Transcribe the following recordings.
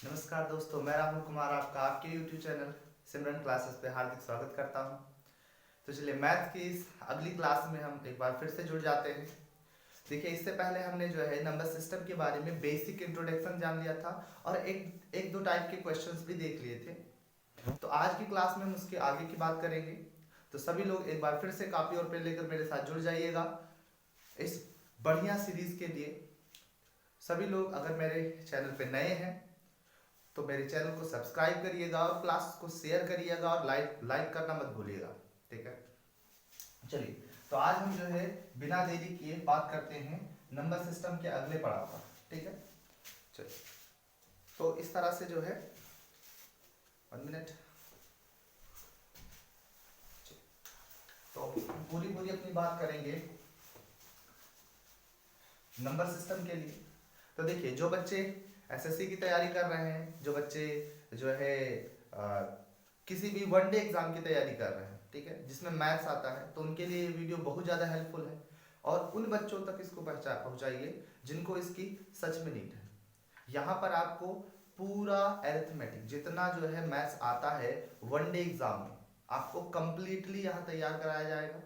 नमस्कार दोस्तों, मैं राहुल कुमार आपका आपके YouTube चैनल सिमरन क्लासेस पे हार्दिक स्वागत करता हूं। तो चलिए मैथ की इस अगली क्लास में हम एक बार फिर से जुड़ जाते हैं। देखिए, इससे पहले हमने जो है नंबर सिस्टम के बारे में बेसिक इंट्रोडक्शन जान लिया था और एक एक दो टाइप के क्वेश्चंस भी देख लिए थे। तो आज की क्लास में हम उसके आगे की बात करेंगे। तो सभी लोग एक बार फिर से कॉपी और पेन लेकर मेरे साथ जुड़ जाइएगा इस बढ़िया सीरीज के लिए। सभी लोग अगर मेरे चैनल पे नए हैं तो मेरे चैनल को सब्सक्राइब करिएगा और क्लास को शेयर करिएगा और लाइक करना मत भूलिएगा। ठीक है, चलिए तो आज हम जो है बिना देरी किए बात करते हैं नंबर सिस्टम के अगले पड़ाव पर। ठीक है, चलिए तो इस तरह से जो है 1 मिनट, तो पूरी अपनी बात करेंगे नंबर सिस्टम के लिए। तो देखिए, जो बच्चे एसएससी की तैयारी कर रहे हैं, जो बच्चे जो है किसी भी वनडे एग्जाम की तैयारी कर रहे हैं, ठीक है, जिसमें मैथ्स आता है, तो उनके लिए ये वीडियो बहुत ज़्यादा हेल्पफुल है। और उन बच्चों तक इसको पहुंचाइए जिनको इसकी सच में नीड है। यहाँ पर आपको पूरा अरिथमेटिक जितना जो है मैथ्स आता है वनडे एग्जाम में आपको कंप्लीटली यहाँ तैयार कराया जाएगा।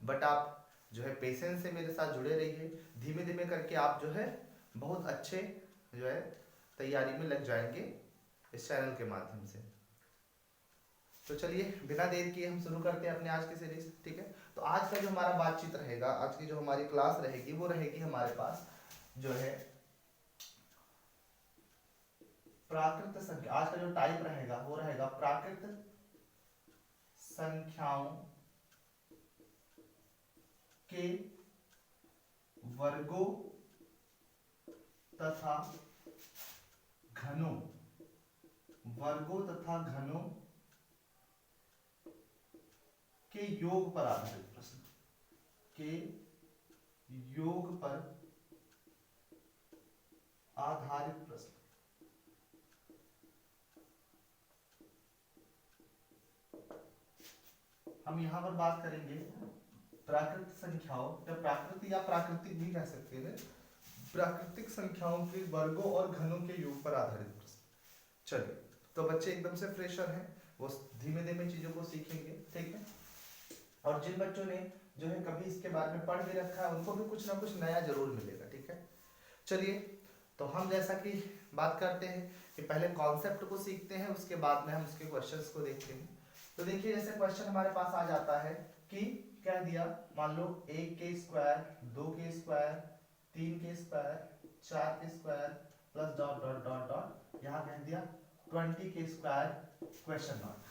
बट आप जो है पेशेंस से मेरे साथ जुड़े रहिए, धीमे धीमे करके आप जो है बहुत अच्छे जो है तैयारी में लग जाएंगे इस चैनल के माध्यम से। तो चलिए बिना देर किए हम शुरू करते हैं अपने आज की सीरीज। ठीक है, तो आज का जो हमारा बातचीत रहेगा, आज की जो हमारी क्लास रहेगी वो रहेगी हमारे पास जो है प्राकृत संख्या। आज का जो टाइप रहेगा वो रहेगा प्राकृत संख्याओं के वर्गों तथा घनों, वर्गों तथा घनों के योग पर आधारित प्रश्न, के योग पर आधारित प्रश्न। हम यहां पर बात करेंगे प्राकृत संख्याओं या प्राकृतिक या प्राकृतिक भी कह सकते हैं, प्राकृतिक संख्याओं के वर्गों और घनों के योग पर आधारित प्रश्न। चलिए, तो बच्चे एकदम से फ्रेशर हैं, वो धीमे धीमे चीजों को सीखेंगे। ठीक है, और जिन बच्चों ने जो है कभी इसके बारे में पढ़ भी रखा है उनको भी कुछ ना कुछ नया जरूर मिलेगा। ठीक है, चलिए तो हम जैसा कि बात करते हैं कि पहले कॉन्सेप्ट को सीखते हैं, उसके बाद में हम उसके क्वेश्चंस को देखते हैं। तो देखिए, जैसे क्वेश्चन हमारे पास आ जाता है कि कह दिया, मान लो 1 के स्क्वायर, 2 के स्क्वायर, 3 के स्क्वायर, 4 के square plus dot dot dot dot, यहाँ कह दिया 20 के स्क्वायर क्वेश्चन मार्क।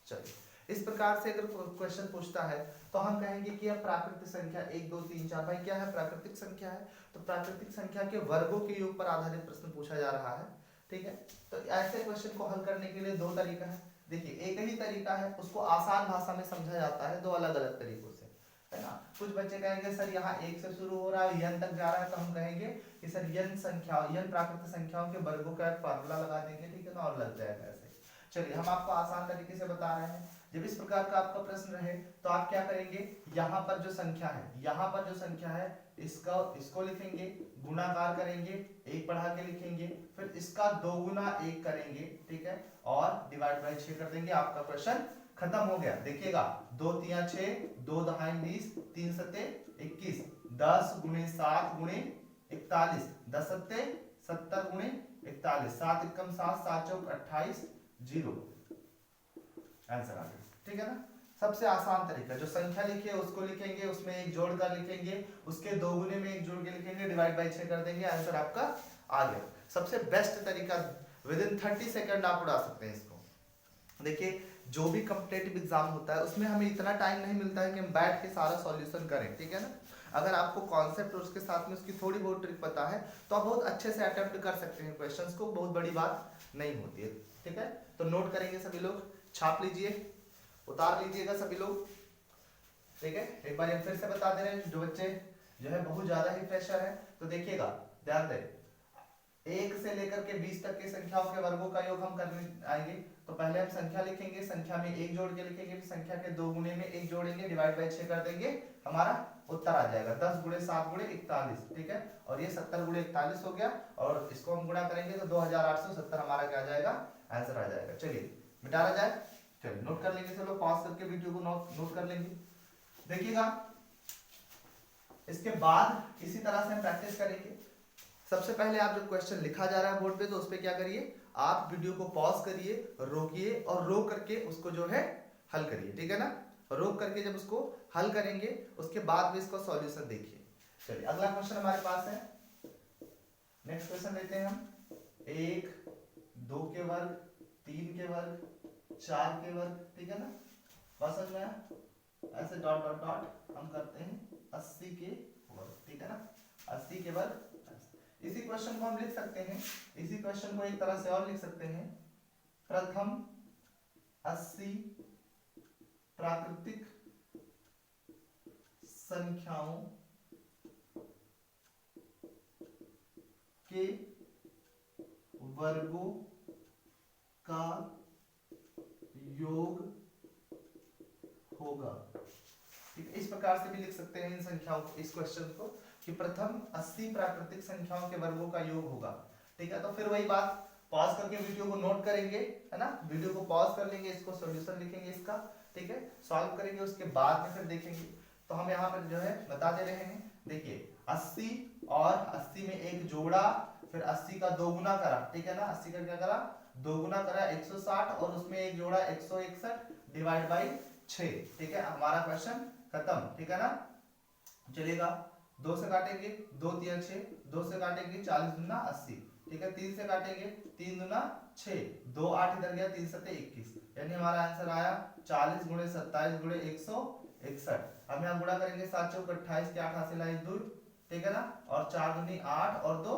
चलिए, इस प्रकार से अगर क्वेश्चन पूछता है तो हम कहेंगे कि अब प्राकृतिक संख्या 1 2 3 4, भाई क्या है? प्राकृतिक संख्या है। तो प्राकृतिक संख्या के वर्गों के योग पर आधारित प्रश्न पूछा जा रहा है। ठीक है, तो ऐसे क्वेश्चन को हल करने के लिए दो तरीका है। देखिए, एक ही तरीका है, उसको आसान भाषा में समझा जाता है दो अलग अलग तरीकों से, है ना। कुछ बच्चे कहेंगे सर यहाँ 1 से शुरू हो रहा है n तक जा रहा है, तो हम कहेंगे कि सर n प्राकृतिक संख्याओं के वर्गों का एक फार्मूला लगा देंगे, ठीक है ना, और लग जाएगा ऐसे। चलिए, हम आपको आसान तरीके से बता रहे हैं। जब इस प्रकार का आपका प्रश्न रहे तो आप क्या करेंगे, यहाँ पर जो संख्या है, यहाँ पर जो संख्या है इसको लिखेंगे, गुणाकार करेंगे, 1 बढ़ा के लिखेंगे, फिर इसका 2 गुना 1 करेंगे, ठीक है, और डिवाइड बाय 6 कर देंगे। आपका क्वेश्चन खत्म हो गया। देखिएगा, 2 तिया 6, 2 दहाई 20, 3 सत्ते 21, 10 गुणे 7 गुणे 41, 10 सत्ते 70 गुणे 41, 7 एकम 7, 7 चौक 28, 0 आंसर आ गया। ठीक है ना, सबसे आसान तरीका, जो संख्या लिखी है उसको लिखेंगे, उसमें एक जोड़ कर लिखेंगे, उसके 2 गुने में एक जोड़ के लिखेंगे, डिवाइड बाय 6 कर देंगे, आंसर आपका आ गया। सबसे बेस्ट तरीका, विद इन 30 सेकंड आप उड़ा सकते हैं इसको। देखिए, जो भी कॉम्पिटिटिव एग्जाम होता है उसमें हमें इतना टाइम नहीं मिलता है कि हम बैठ के सारा सॉल्यूशन करें, ठीक है ना। अगर आपको कॉन्सेप्ट और उसके साथ में उसकी थोड़ी बहुत ट्रिक पता है तो आप बहुत अच्छे से अटेम्प्ट कर सकते हैं क्वेश्चंस को, बहुत बड़ी बात नहीं होती है। ठीक है, तो नोट करेंगे सभी लोग, छाप लीजिए, उतार लीजिएगा सभी लोग। ठीक है, एक बार फिर से बता दे रहे हैं, जो बच्चे जो है बहुत ज्यादा ही प्रेशर है, तो देखिएगा, ध्यान दें, 1 से लेकर के 20 तक की संख्याओं के वर्गों का योग हम करने आएंगे। तो पहले हम संख्या लिखेंगे, संख्या में 1 जोड़ के लिखेंगे, संख्या के 2 गुने में 1 जोड़ेंगे, डिवाइड बाय 6 कर देंगे, हमारा उत्तर आ जाएगा 10 गुणे 7 गुणे 41, ठीक है। और ये 70 गुणे 41 हो गया, और इसको हम गुणा करेंगे तो 2870 हमारा क्या आ जाएगा, आंसर आ जाएगा। चलिए मिटाना जाए, चलिए नोट कर लेंगे, चलो पॉज करके वीडियो को नोट कर लेंगे। देखिएगा इसके बाद इसी तरह से हम प्रैक्टिस करेंगे। सबसे पहले आप जब क्वेश्चन लिखा जा रहा है बोर्ड पे तो उस पे क्या करिए, आप वीडियो को पॉज करिए, रोकिए और रोक करके उसको जो है हल करिए, ठीक है ना। रोक करके जब उसको हल करेंगे उसके बाद में इसको सॉल्यूशन देखिए। चलिए अगला क्वेश्चन हमारे पास है, नेक्स्ट क्वेश्चन लेते हैं हम। 1 2 के वर्ग, 3 के वर्ग, 4 के वर्ग, ठीक है ना। बात समझ में आया? ऐसे डॉट डॉट डॉट हम करते हैं 80 के वर्ग, ठीक है ना, 80 के वर्ग। इसी क्वेश्चन को हम लिख सकते हैं, इसी क्वेश्चन को एक तरह से और लिख सकते हैं, प्रथम 80 प्राकृतिक संख्याओं के वर्गों का योग होगा। इस प्रकार से भी लिख सकते हैं इन संख्याओं को, इस क्वेश्चन को, कि प्रथम 80 प्राकृतिक संख्याओं के वर्गों का योग होगा, ठीक है। तो फिर वही बात, पॉज करके वीडियो को नोट करेंगे, है ना, वीडियो को पॉज कर लेंगे, इसको सॉल्यूशन लिखेंगे इसका, ठीक है, सॉल्व करेंगे, उसके बाद में फिर देखेंगे। तो हम यहाँ पर जो है बता दे रहे हैं, देखिए 80 और 80 में एक जोड़ा, फिर 80 का 2 गुना करा, ठीक है ना, 80 का क्या करा, 2 गुना करा 160, और उसमें एक जोड़ा 161 डिवाइड बाई 6, ठीक है, हमारा क्वेश्चन खत्म, ठीक है ना। चलेगा 2 से काटेंगे, 2 3 6, 2 से काटेंगे 40 दूना 80, ठीक है, 3 से काटेंगे 3 दूना 6, 2 8 इधर गया, 3 7 21, यानी हमारा आंसर आया 40 गुणे 27 गुणे 161। अब यहाँ गुणा करेंगे 7 चौक 28 के 8 हासिल आई 2, ठीक है ना, और 4 दूनी 8 और 2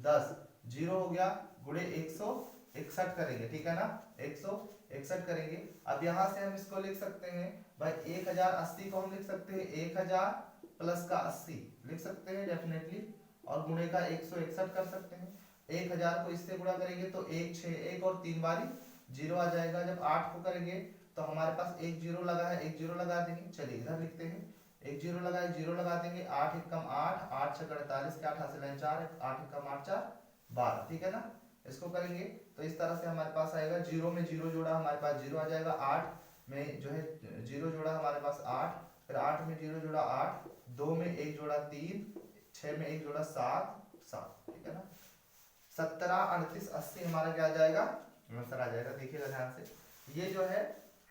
10, 0 हो गया, गुणे 161 करेंगे, ठीक है ना, 161 करेंगे। अब यहाँ से हम इसको लिख सकते हैं भाई 1080 को हम लिख सकते हैं 1000 प्लस का 80 लिख सकते हैं डेफिनेटली, और गुणे का 161 कर सकते हैं। 1000 को इससे गुणा करेंगे तो 1 6 1 और 3 बारी 0 आ जाएगा। जब 8 को करेंगे तो हमारे पास एक 0 लगा है, एक 0 लगा देंगे, चलिए इधर लिखते हैं, एक 0 लगा है, 0 लगा देंगे, 8 1 कम 8, 8 6 48 के 8 हासिल है 4, 8 1 कम 8 4 12, ठीक है ना। इसको करेंगे तो इस तरह से हमारे पास आएगा, 0 में 0 जोड़ा हमारे पास 0 आ जाएगा, 8 में जो है 0 जोड़ा हमारे पास 8, फिर 8 में 0 जोड़ा 8, 2 में 1 जोड़ा 3, 6 में 1 जोड़ा 7 7, ठीक है ना। 17 38 80 हमारा क्या आ जाएगा, आंसर आ जाएगा। देखिएगा ध्यान से, ये जो है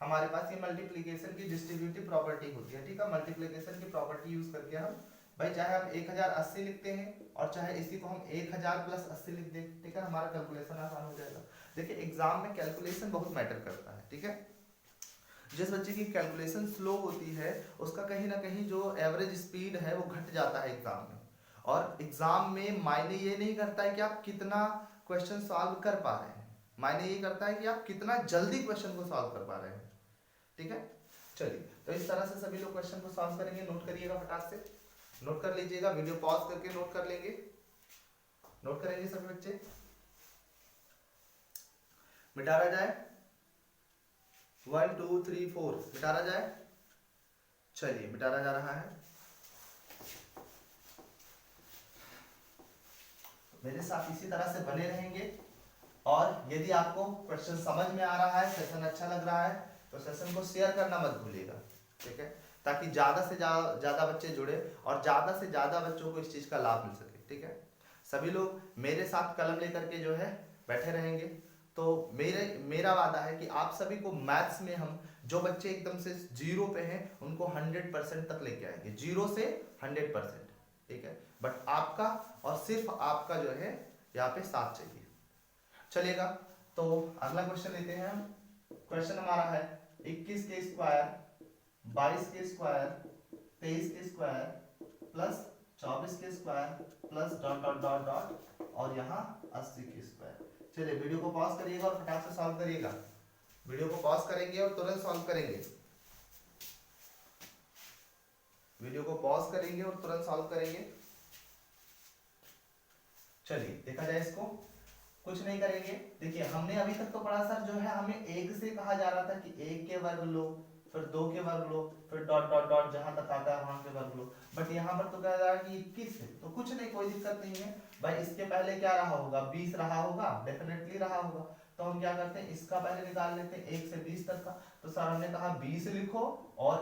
हमारे पास ये मल्टीप्लिकेशन की डिस्ट्रीब्यूटिव प्रॉपर्टी होती है, ठीक है। मल्टीप्लिकेशन की प्रॉपर्टी यूज करके हम भाई चाहे हम 1080 लिखते हैं और चाहे इसी को हम 1000 प्लस 80 लिख दें, ठीक है, हमारा कैलकुलेशन आसान हो जाएगा। देखिए एग्जाम में कैलकुलेशन बहुत मैटर करता है, ठीक है। जिस बच्चे की कैलकुलेशन स्लो होती है उसका कहीं ना कहीं जो एवरेज स्पीड है वो घट जाता है एग्जाम में, और एग्जाम में मायने ये नहीं करता है कि आप कितना क्वेश्चन सॉल्व कर पा रहे हैं, मायने ये करता है कि आप कितना जल्दी क्वेश्चन को सॉल्व कर पा रहे हैं, ठीक है। चलिए तो इस तरह से सभी लोग क्वेश्चन को सॉल्व करेंगे, नोट करिएगा, फटाक से नोट कर लीजिएगा, वीडियो पॉज करके नोट कर लेंगे, नोट करेंगे सभी बच्चे। मिटारा जाए 1 2 3 4, मिटारा जाए, चलिए मिटारा जा रहा है। मेरे साथ इसी तरह से बने रहेंगे, और यदि आपको क्वेश्चन समझ में आ रहा है, सेशन अच्छा लग रहा है, तो सेशन को शेयर करना मत भूलिएगा, ठीक है, ताकि ज्यादा से ज्यादा बच्चे जुड़े और ज्यादा से ज्यादा बच्चों को इस चीज का लाभ मिल सके, ठीक है। सभी लोग मेरे साथ कलम लेकर के जो है बैठे रहेंगे, तो मेरा वादा है कि आप सभी को मैथ्स में हम जो बच्चे एकदम से 0 पे हैं उनको 100% तक लेके आएंगे, 0 से 100%, ठीक है। बट आपका और सिर्फ आपका जो है यहाँ पे साथ चाहिए, चलेगा। तो अगला क्वेश्चन लेते हैं हम। क्वेश्चन हमारा है 21 के स्क्वायर, 22 के स्क्वायर, 23 के स्क्वायर प्लस 24 के square plus dot dot dot dot और यहाँ 80 के स्क्वायर। चलिए वीडियो को पॉज करिएगा और फटाक से सॉल्व करिएगा, वीडियो को पॉज करेंगे और तुरंत सॉल्व करेंगे, वीडियो को पॉज करेंगे और तुरंत सॉल्व करेंगे। चलिए देखा जाए इसको, कुछ नहीं करेंगे। देखिए हमने अभी तक तो पढ़ा सर जो है हमें एक से कहा जा रहा था कि एक के वर्ग लो, फिर दो के वर्ग लो, फिर डॉट डॉट डॉट जहां तक आता है वहां के वर्ग लो। बट यहाँ पर तो कह रहा है कि 21 है, तो कुछ नहीं, कोई दिक्कत नहीं है भाई। इसके पहले क्या रहा होगा, 20 रहा होगा, डेफिनेटली रहा होगा। तो हम क्या करते हैं, इसका पहले निकाल लेते हैं 1 से 20 तक का। तो सर हमने कहा 20 लिखो और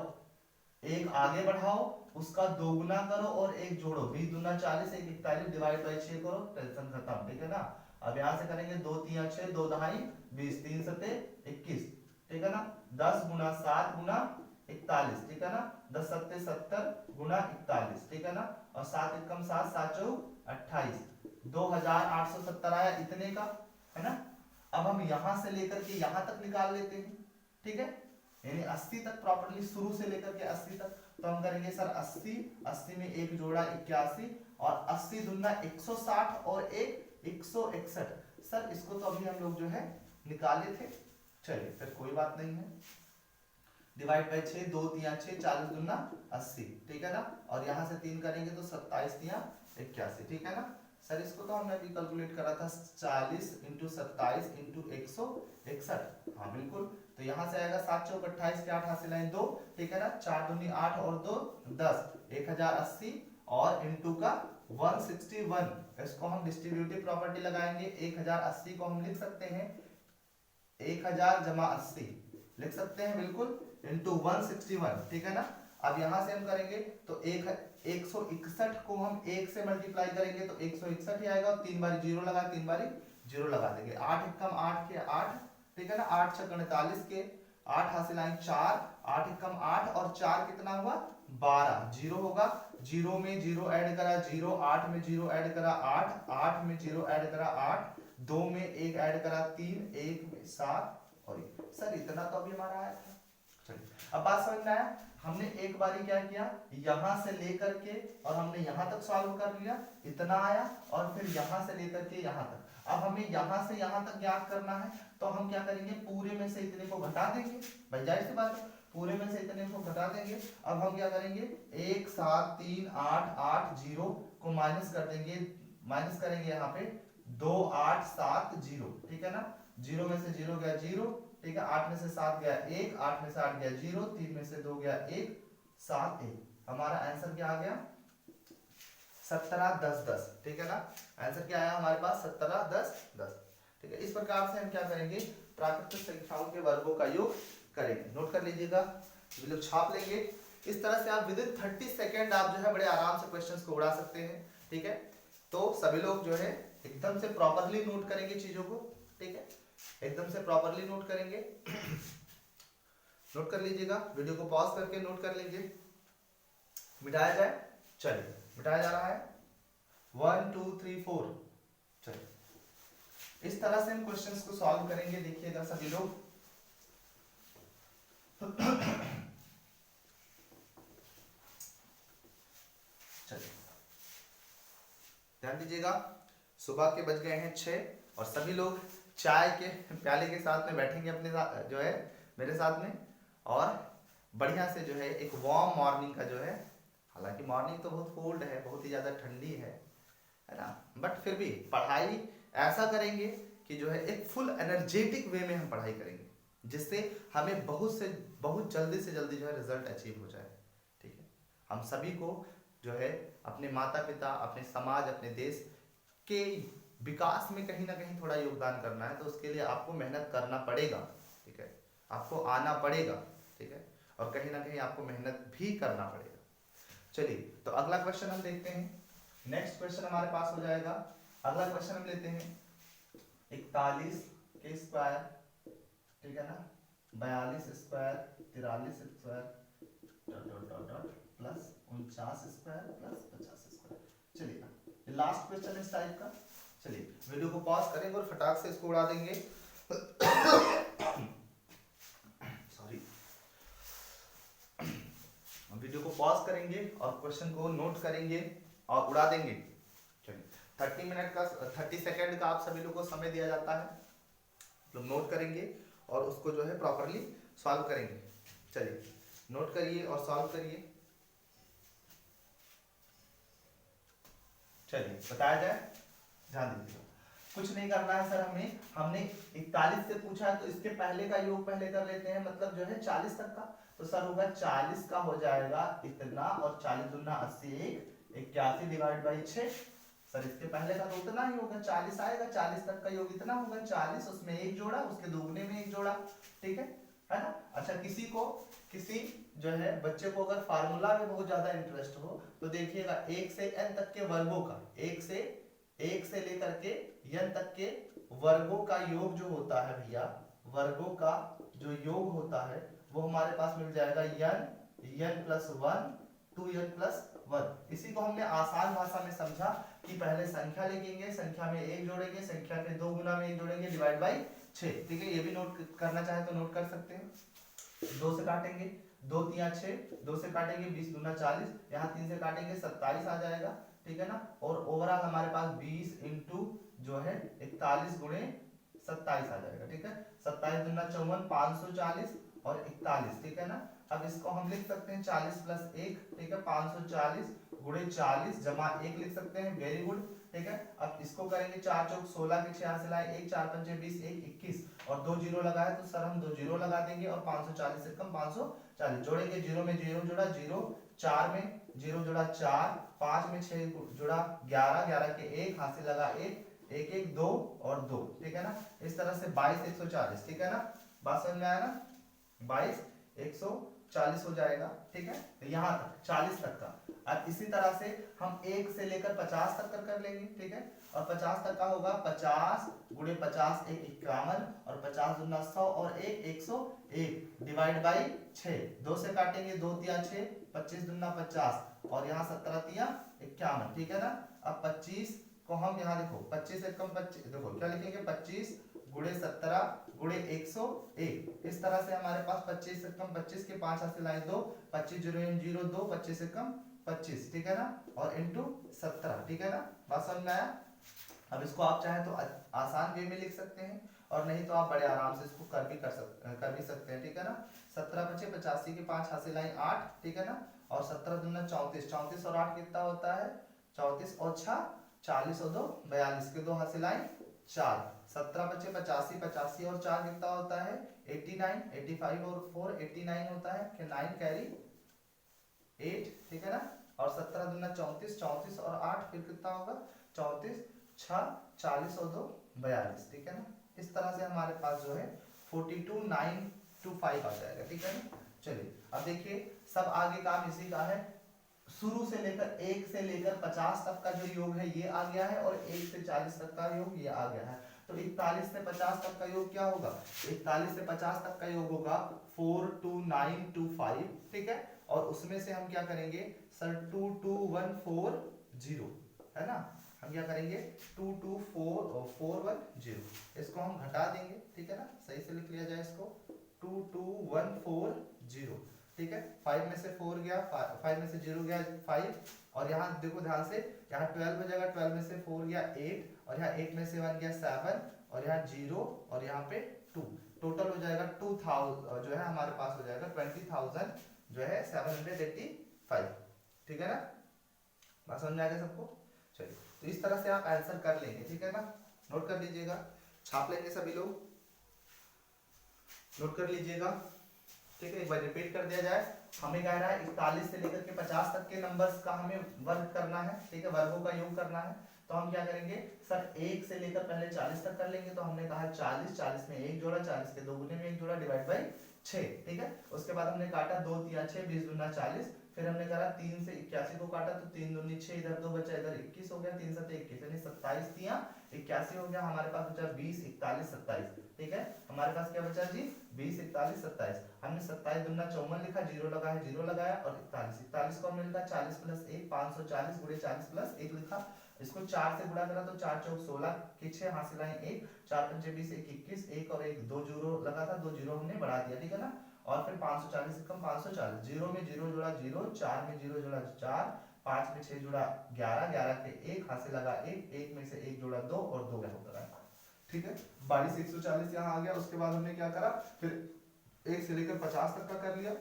एक आगे बढ़ाओ, उसका दोगुना करो और एक जोड़ो, 20 दूना 40, एक 41, डिवाइड बाई 6 करो, टेंशन खत्म, ठीक है ना। अब यहाँ से करेंगे 2 3 6, 2 दहाई 20, 3 सते 21, ठीक है ना। 10 गुना 7 गुना 41, ठीक है ना। 10 सत्ते 70 गुना 41, ठीक है ना। और 7 एकम 7, 7 चौक 28, 2870 आया इतने का, है ना। अब हम यहां से लेकर के यहां तक निकाल लेते हैं, ठीक है, यानी 80 तक प्रॉपर्ली, शुरू से लेकर के 80 तक। तो हम करेंगे सर 80, 80 में एक जोड़ा 81, और 80 दूना 160 और एक 161। सर इसको तो अभी हम लोग जो है निकाले थे, चलिए फिर कोई बात नहीं है। डिवाइड बाई 6, 2 3 6, 40 दूना 80, ठीक है ना। और यहाँ से 3 करेंगे तो 27 3 81, ठीक है ना। सर इसको तो हमने अभी कैलकुलेट करा था, 40 इंटू 27 इंटू 161, हाँ बिल्कुल। तो यहाँ से आएगा 7 चौक 28 के 8 हासिल आए 2, ठीक है ना। 4 दूनी 8 और 2 10, 1080 और इंटू का 161। इसको हम डिस्ट्रीब्यूटिव प्रॉपर्टी लगाएंगे। 1080 को हम लिख सकते हैं 1000 जमा 80 लिख सकते हैं बिल्कुल, इंटू 161, ठीक है ना। अब यहां से हम करेंगे तो 161 को हम 1 से मल्टीप्लाई करेंगे तो 161 ही आएगा, और 3 बार 0 लगा, 3 बार 0 लगा देंगे। 8 एकम 8 के 8, ठीक है ना। 8 6 49 के 8 हासिल आए 4, 8 एकम 8 और 4 कितना हुआ 12, 0 होगा, 0 में 0 ऐड करा 0, 8 में 0 ऐड करा 8, 8 में 0 ऐड करा 8, 2 में 1 ऐड करा 3, 1 में 7 और 1। सर इतना तो अभी हमारा आया था। चलिए अब बात समझ में आया। हमने एक बारी क्या किया, यहां से लेकर के और हमने यहां तक सॉल्व कर लिया, इतना आया, और फिर यहां से लेकर के यहां तक। अब हमें यहां से यहां तक ज्ञात करना है, तो हम क्या करेंगे, पूरे में से इतने को घटा देंगे, भाई जाहिर सी बात है, पूरे में से इतने को घटा देंगे। अब हम क्या करेंगे, 1 7 3 8 8 0 को माइनस कर देंगे, माइनस करेंगे यहाँ पे 2 8 7 0, ठीक है ना। 0 में से 0 गया 0, ठीक है। 8 में से 7 गया 1, 8 में से 8 गया 0, 3 में से 2 गया 1, 7 1। हमारा आंसर क्या आ गया 17 10 10, ठीक है ना। आंसर क्या आया हमारे पास 17 10 10, ठीक है। इस प्रकार से हम क्या करेंगे, प्राकृतिक संख्याओं के वर्गों का योग करेंगे। नोट कर लीजिएगा, लोग छाप लेंगे। इस तरह से आप विद इन 30 सेकेंड आप जो है बड़े आराम से क्वेश्चंस को उड़ा सकते हैं, ठीक है। तो सभी लोग जो है एकदम से प्रॉपरली नोट करेंगे चीजों को, ठीक है, एकदम से प्रॉपरली नोट करेंगे। नोट कर लीजिएगा, वीडियो को पॉज करके नोट कर लीजिए। मिटाया जाए, चलिए मिटाया जा रहा है 1 2 3 4। चलिए इस तरह से हम क्वेश्चंस को सॉल्व करेंगे, देखिएगा सभी लोग। चलिए ध्यान दीजिएगा, सुबह के बज गए हैं 6 और सभी लोग चाय के प्याले के साथ में बैठेंगे अपने साथ जो है मेरे साथ में, और बढ़िया से जो है एक वार्म मॉर्निंग का जो है, हालांकि मॉर्निंग तो बहुत कोल्ड है, बहुत ही ज़्यादा ठंडी है ना, बट फिर भी पढ़ाई ऐसा करेंगे कि जो है एक फुल एनर्जेटिक वे में हम पढ़ाई करेंगे, जिससे हमें बहुत जल्दी से जल्दी जो है रिजल्ट अचीव हो जाए, ठीक है। हम सभी को जो है अपने माता पिता, अपने समाज, अपने देश के विकास में कहीं ना कहीं थोड़ा योगदान करना है, तो उसके लिए आपको मेहनत करना पड़ेगा, ठीक है, आपको आना पड़ेगा, ठीक है, और कहीं ना कहीं आपको मेहनत भी करना पड़ेगा। चलिए तो अगला क्वेश्चन हम देखते हैं। नेक्स्ट क्वेश्चन हमारे पास हो जाएगा, अगला क्वेश्चन हम लेते हैं 41 के स्क्वायर, ठीक है ना, 42 square, 43 square plus 49 square plus 50 square. चलिए लास्ट क्वेश्चन इस टाइप का। चलिए वीडियो को पॉज करेंगे और फटाक से इसको उड़ा देंगे। सॉरी, वीडियो को पॉज करेंगे और क्वेश्चन को नोट करेंगे और उड़ा देंगे। चलिए 30 सेकेंड का आप सभी लोगों को समय दिया जाता है, तो नोट करेंगे और उसको जो है प्रॉपरली सॉल्व करेंगे। चलिए नोट करिए और सॉल्व करिए। चलिए बताया जाए, ध्यान दीजिएगा, कुछ नहीं करना है सर हमें, हमने 41 से पूछा है तो इसके पहले का योग पहले कर लेते हैं, मतलब जो है 40 तक का, तो सर होगा 40 का हो जाएगा इतना, और 40 दूना 80, 81 डिवाइड बाई 6, सर इसके पहले का तो उतना ही होगा 40 आएगा, 40 तक का योग इतना होगा 40, उसमें एक जोड़ा, उसके दोगुने में एक जोड़ा, ठीक है ना। अच्छा किसी जो है बच्चे को अगर फार्मूला में बहुत ज्यादा इंटरेस्ट हो तो देखिएगा 1 से n तक के वर्गों का, 1 से लेकर के n तक के वर्गों का योग जो होता है भैया, वर्गों का जो योग होता है वो हमारे पास मिल जाएगा n प्लस 1 2n प्लस 1। इसी को हमने आसान भाषा में समझा कि पहले संख्या लिखेंगे, संख्या में एक जोड़ेंगे, संख्या के दो गुना में एक जोड़ेंगे, डिवाइड बाई 6, ठीक है। ये भी नोट करना चाहे तो नोट कर सकते हैं। 2 से काटेंगे, 2 3 6, 2 से काटेंगे 20 दूना 40, यहाँ 3 से काटेंगे 27 आ जाएगा, ठीक है ना। और ओवरऑल हमारे पास 20 इंटू जो है 41 गुणे 27 आ जाएगा, ठीक है। 27 दूना 54, 540 और 41, ठीक है ना। अब इसको हम लिख सकते हैं 40 प्लस 1, ठीक है, 540 गुणे 40 जमा 1 लिख सकते हैं, वेरी गुड, ठीक है। अब इसको करेंगे 4 चौक 16 के 6 से लाए 1, 4 पंचे 20, 1 21 और 2 जीरो लगा है तो सर हम 2 जीरो लगा देंगे, और 540 से कम 540 जोड़ेंगे, जीरो में जीरो जुड़ा 0, 4 में 0 जुड़ा 4, 5 में 6 जुड़ा 11, 11 के 1 हाथ से लगा 1, 1 1 2 और 2, ठीक है ना। इस तरह से 22 140, ठीक है ना, बात समझ में आया ना, 22 140 हो जाएगा, ठीक है। तो यहाँ तक 40 तक का। अब इसी तरह से हम 1 से लेकर 50 तक कर लेंगे, ठीक है। और 50 तक का होगा 50 गुणे 50 1 51 और 50 दूना 100 और 1 101 डिवाइड बाई 6, 2 से काटेंगे 2 तिया 6, 25 दूना 50 और यहाँ 17 तिया 51, ठीक है ना। अब 25 को हम यहाँ देखो 25 से कम 25, देखो क्या लिखेंगे 25 गुणे 17 गुणे 101, इस तरह से हमारे पास 25 से कम 25 के 5 हाथ से लाए 2, 25 0 0 2, 25 से कम 25, ठीक है ना, और इंटू 17, ठीक है ना, बात समझ में आया। अब इसको आप चाहे तो आसान वे में लिख सकते हैं और नहीं तो आप बड़े आराम से इसको कर भी सकते हैं, ठीक है ना। 17 बचे 85 के 5 हाथ से लाए 8, ठीक है ना, और 17 दूना 34, 34 और 8 कितना होता है 34 और 6 40 और 2 42 के 2 हाथ से लाए 4, 17 बचे 85, 85 और 4 कितना होता है 89, 85 और 4 89 होता है, कि 9 कैरी 8, ठीक है ना। और 17 दूना 34, 34 और 8 फिर कितना होगा 34 6 40 और 2 42, ठीक है ना। इस तरह से हमारे पास जो है 42 925 आ जाएगा, ठीक है ना। चलिए अब देखिए सब आगे काम इसी का है, शुरू से लेकर 1 से लेकर 50 तक का जो योग है ये आ गया है, और 1 से 40 तक का योग ये आ गया है। तो 41 से 50 तक का योग क्या होगा, 41 से 50 तक का योग होगा 42925, ठीक है। और उसमें से हम क्या करेंगे सर 22140, है ना, हम क्या करेंगे 224410, इसको हम घटा देंगे, ठीक है ना, सही से लिख लिया जाए इसको 22140, ठीक है। 5 में से 4 गया, 5 में से 0 गया 5, और यहाँ देखो ध्यान से, यहाँ 12 हो जाएगा, 12 में से 4 गया 8, और यहाँ 8 में से 1 गया 7, और यहाँ 0 और यहाँ पे 2, टोटल हो जाएगा 2000 जो है हमारे पास हो जाएगा 20,000 जो है 785, ठीक है ना, बात समझ में आ गया सबको। चलिए तो इस तरह से आप आंसर कर लेंगे, ठीक है ना, नोट कर लीजिएगा, छाप लेंगे सभी लोग, नोट कर लीजिएगा, ठीक है। एक बार रिपीट कर दिया जाए, हमें कह रहा है 41 से लेकर के 50 तक के नंबर्स का हमें वर्ग करना है, ठीक है, वर्गों का योग करना है। तो हम क्या करेंगे सर 1 से लेकर पहले 40 तक कर लेंगे, तो हमने कहा 40, 40 में एक जोड़ा, 40 के दो गुने में एक जोड़ा, डिवाइड बाई 6, ठीक है। उसके बाद हमने काटा 2 तिया 6, 20 दूना 40, फिर हमने करा 3 से 81 को काटा तो 3 दूनी 6, इधर 2 बचा, इधर 21 हो गया, 3 7 21 यानी 27 तिया 81 हो गया, हमारे पास बचा 20 41 27, ठीक है। हमारे पास क्या बचा जी 20 41 27, हमने 27 दूना 54 लिखा, 0 लगा है 0 लगाया, और 41 41 को हमने लिखा 40 प्लस 1 540 गुणे 40 प्लस 1 लिखा, इसको 4 से गुणा करा तो 4 चौक 16 के 6 हासिल आए 1, 4 पंचे 20 1 21, 1 और 1 2 जीरो लगा था, 2 जीरो हमने बढ़ा दिया, ठीक है ना। और फिर 540 से कम 540, 0 में 0 जुड़ा 0, 4 में 0 जुड़ा 4, 5 में 6 जुड़ा 11, 11 के 1 हासिल लगा 1, 1 में से 1 जुड़ा 2 और 2 लगा, ठीक है। 22 140 यहाँ आ गया। उसके बाद हमने क्या करा, फिर 1 से लेकर 50 तक का कर लिया,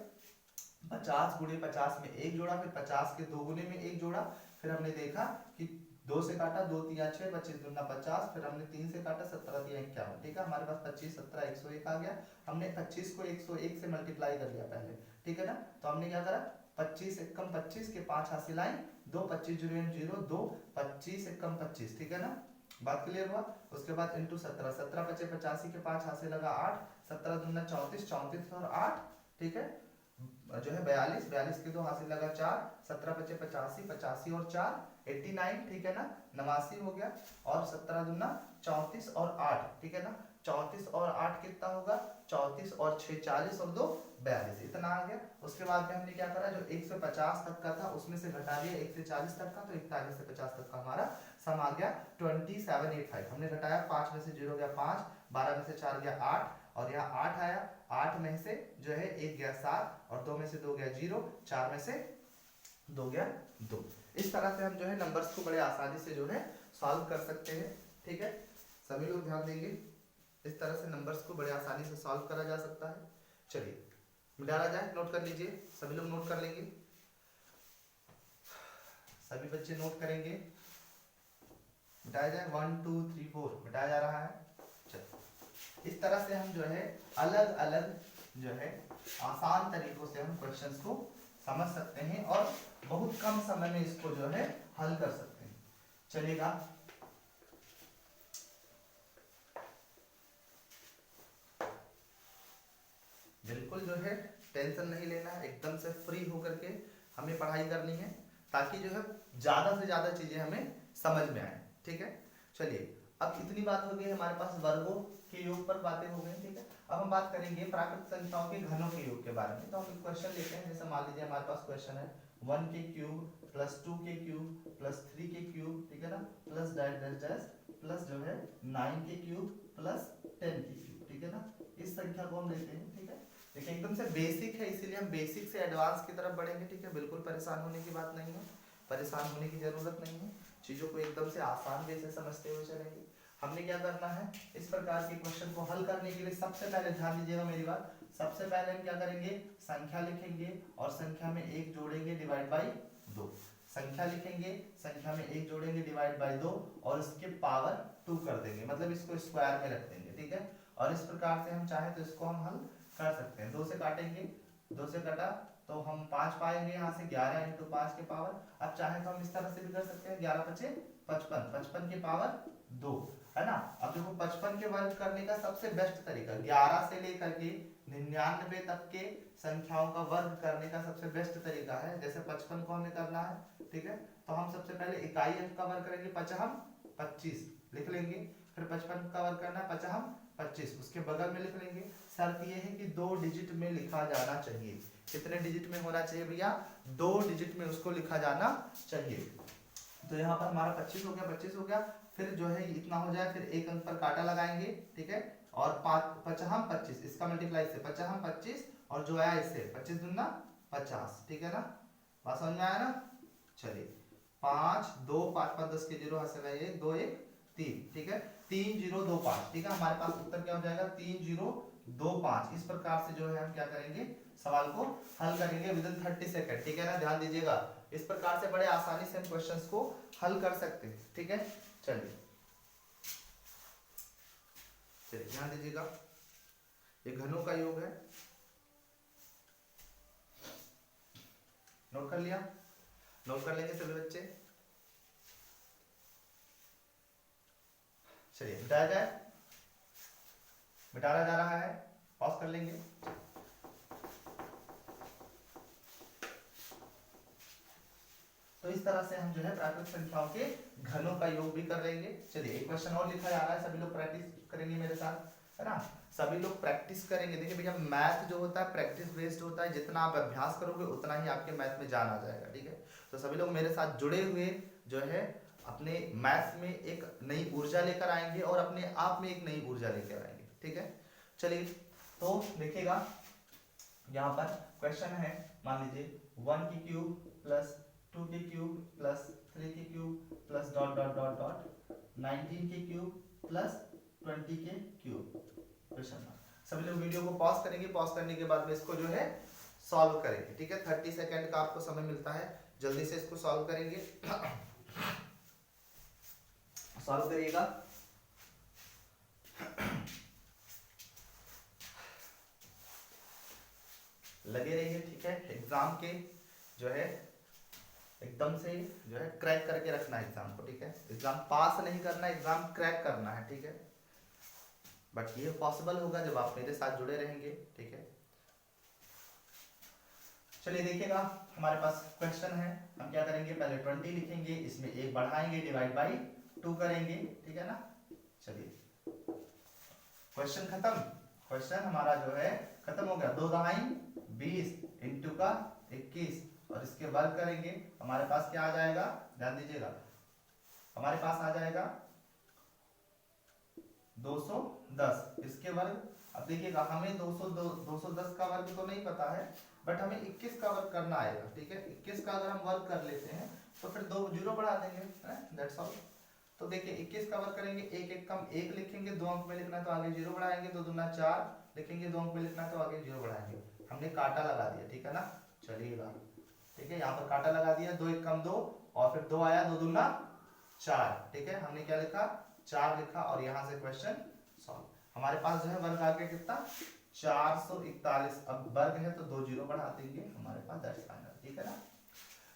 50 गुणे 50 में एक जोड़ा, फिर 50 के दो गुने में एक जोड़ा, फिर हमने देखा कि 2 से काटा, 2 तिया 6, 25 दूना 50, फिर हमने 3 से काटा, 17 तिया 51, ठीक है। हमारे पास 25 17 101 आ गया। हमने 25 को 101 से मल्टीप्लाई कर लिया पहले, ठीक है ना। तो हमने क्या करा, 25 एकम 25 के 5 हासिल आए, 2 25 0 0 2 25 एकम 25, ठीक है ना। बात क्लियर हुआ। उसके बाद इंटू 17, 17 25 85 के 5 हासिल लगा 8, 17 दूना 34, 34 और 8, ठीक है, जो है 42, 42 के 2 हासिल लगा 4, 17 25 85, 85 और 4 89, ठीक है ना, 89 हो गया। और 17 दूना 34 और 8, ठीक है ना, 34 और 8 कितना होगा, 34 और 6 40 और 2 42, इतना आ गया। उसके बाद में हमने क्या करा, जो 1 से 50 तक का था उसमें से घटा दिया 1 से 40 तक का, तो 41 से 50 तक का हमारा सम आ गया 2785। हमने घटाया, 5 में से 0 गया 5, 12 में से 4 गया 8, और यहाँ 8 आया, 8 में से जो है 1 गया 7, और 2 में से 2 गया 0, 4 में से 2 गया 2। इस तरह से हम जो है नंबर्स को बड़े आसानी से जो है सॉल्व कर सकते हैं, ठीक है। सभी लोग ध्यान देंगे, इस तरह से नंबर्स को बड़े आसानी से सॉल्व करा जा सकता है। चलिए मिटाया जाए, नोट कर लीजिए, सभी लोग नोट कर लेंगे, सभी बच्चे नोट करेंगे। मिटाया जाए, 1 2 3 4 मिटाया जा रहा है। चलिए इस तरह से हम जो है अलग अलग जो है आसान तरीकों से हम क्वेश्चंस को समझ सकते हैं और बहुत कम समय में इसको जो है हल कर सकते हैं। चलेगा, बिल्कुल जो है टेंशन नहीं लेना है, एकदम से फ्री होकर के हमें पढ़ाई करनी है, ताकि जो है ज्यादा से ज्यादा चीजें हमें समझ में आए, ठीक है। चलिए अब इतनी बात हो गई हमारे पास वर्गों के योग पर बातें हो गई, ठीक है। अब हम बात करेंगे प्राकृत संख्याओं के घनों के योग के बारे में। तो हम क्वेश्चन लेते हैं, जैसे मान लीजिए हमारे पास क्वेश्चन है 1 के क्यूब प्लस 2 के क्यूब प्लस 3 के क्यूब, ठीक है ना, plus dash dash dash plus जो है 9 के क्यूब प्लस 10 के क्यूब, ठीक है ना। इस संख्या को हम लेते हैं, ठीक है। देखिए एकदम से बेसिक है, इसीलिए हम बेसिक से एडवांस की तरफ बढ़ेंगे, ठीक है। बिल्कुल परेशान होने की बात नहीं है, परेशान होने की जरूरत नहीं है, चीजों को एकदम से आसान वे से समझते हुए चलेंगे। हमने क्या करना है, इस प्रकार के क्वेश्चन को हल करने के लिए सबसे पहले ध्यान दीजिएगा मेरी बात, सबसे पहले हम क्या करेंगे, संख्या लिखेंगे और संख्या में 1 जोड़ेंगे डिवाइड बाई 2, संख्या लिखेंगे, संख्या में 1 जोड़ेंगे डिवाइड बाई 2 और इसके पावर 2 कर देंगे, मतलब इसको स्क्वायर में रख देंगे, ठीक है। और इस प्रकार से हम चाहे तो इसको हम हल कर सकते हैं। 2 से काटेंगे, 2 से कटा तो हम 5 पाएंगे, यहाँ से 11 इंटू 5 के पावर। अब चाहे तो हम इस तरह से भी कर सकते हैं, 11 पचे 55, 55 के पावर 2, है ना। अब देखो 55 के वर्ग करने का सबसे बेस्ट तरीका 11 से लेकर के 99 तक के संख्याओं का वर्ग करने का सबसे बेस्ट तरीका है। जैसे 55 को हमें करना है, ठीक है, तो हम सबसे पहले इकाई अंक का वर्ग करेंगे, 55 25 लिख लेंगे, फिर 55 का वर्ग करना है 55 25, उसके बगल में लिख लेंगे। शर्त ये है कि 2 डिजिट में लिखा जाना चाहिए। कितने डिजिट में होना चाहिए भैया, 2 डिजिट में उसको लिखा जाना चाहिए। तो यहाँ पर हमारा 25 हो गया, 25 हो गया, फिर जो है इतना हो जाए, फिर एक अंक पर काटा लगाएंगे, ठीक है, और 55 25 इसका मल्टीप्लाई से 55 25 और जो आया इससे 25 दूना 50, ठीक है ना, बात समझ में आया ना। चलिए 5 2 5 5 10 के 0 हासिल है 1 2 1 3, ठीक है, 3 0 2 5, ठीक है। हमारे पास उत्तर क्या हो जाएगा 3 0 2 5। इस प्रकार से जो है हम क्या करेंगे, सवाल को हल करेंगे विद इन 30 सेकंड, ठीक है ना, ध्यान दीजिएगा। इस प्रकार से बड़े आसानी से हम क्वेश्चंस को हल कर सकते हैं, ठीक है। चलिए ध्यान दीजिएगा, ये घनों का योग है, नोट कर लिया, नोट कर लेंगे सभी बच्चे। चलिए मिटाया जाए, मिटाया जा रहा है, पॉज कर लेंगे। तो इस तरह से हम जो है प्राकृत संख्याओं के घनों का योग भी कर लेंगे। चलिए एक क्वेश्चन और लिखा जा रहा है, सभी लोग प्रैक्टिस करेंगे मेरे साथ, है ना, सभी लोग प्रैक्टिस करेंगे। देखिए भैया मैथ जो होता है प्रैक्टिस बेस्ड होता है, जितना आप अभ्यास करोगे उतना ही आपके मैथ में जान आ जाएगा, ठीक है। तो सभी लोग मेरे साथ जुड़े हुए जो है अपने मैथ में एक नई ऊर्जा लेकर आएंगे और अपने आप में एक नई ऊर्जा लेकर आएंगे, ठीक है। चलिए तो देखिएगा यहाँ पर क्वेश्चन है, मान लीजिए 1 की क्यूब प्लस 2 के क्यूब प्लस 3 के cube plus dot dot dot dot 19 के क्यूब प्लस 20 के क्यूब। क्वेश्चन सभी लोग वीडियो को पॉज करेंगे, पॉज करने के बाद में इसको जो है सॉल्व करेंगे, ठीक है। 30 सेकंड का आपको समय मिलता है, जल्दी से इसको सॉल्व करेंगे। सॉल्व करिएगा। लगे रहिए, ठीक है। एग्जाम के जो है एकदम से जो है क्रैक करके रखना है एग्जाम को, ठीक है। एग्जाम पास नहीं करना, एग्जाम क्रैक करना है, ठीक है। बट ये पॉसिबल होगा जब आप मेरे साथ जुड़े रहेंगे, ठीक है। चलिए देखिएगा, हमारे पास क्वेश्चन है। हम क्या करेंगे, पहले 20 लिखेंगे, इसमें एक बढ़ाएंगे, डिवाइड बाई 2 करेंगे, ठीक है ना। चलिए क्वेश्चन खत्म। क्वेश्चन हमारा जो है खत्म हो गया। 2 दहाई 20 इंटू का 21 और इसके वर्ग करेंगे। हमारे पास क्या आ जाएगा, ध्यान दीजिएगा, हमारे पास आ जाएगा 210। इसके वर्ग, अब देखिएगा हमें 210 का वर्ग तो नहीं पता है, बट हमें 21 का वर्ग करना आएगा, ठीक है। 21 का अगर हम वर्ग कर लेते हैं तो फिर 2 जीरो बढ़ा देंगे, दैट्स ऑल। तो देखिए 21 का वर्ग करेंगे, एक एक कम 1 लिखेंगे, 2 अंक में लिखना है तो आगे 0 बढ़ाएंगे, 2 दूना 4 लिखेंगे, 2 अंक में लिखना है तो आगे 0 बढ़ाएंगे। हमने काटा लगा दिया, ठीक है ना। चलिएगा, ठीक है, यहाँ पर काटा लगा दिया, 2 एक कम 2 और फिर 2 आया, 2 दूना 4, ठीक है। हमने क्या लिखा, 4 लिखा और यहाँ से क्वेश्चन सॉल्व। हमारे पास जो है वर्ग आ गया कितना, 441। अब वर्ग है तो 2 जीरो बढ़ा देंगे, हमारे पास दैट्स फाइनल, ठीक है ना।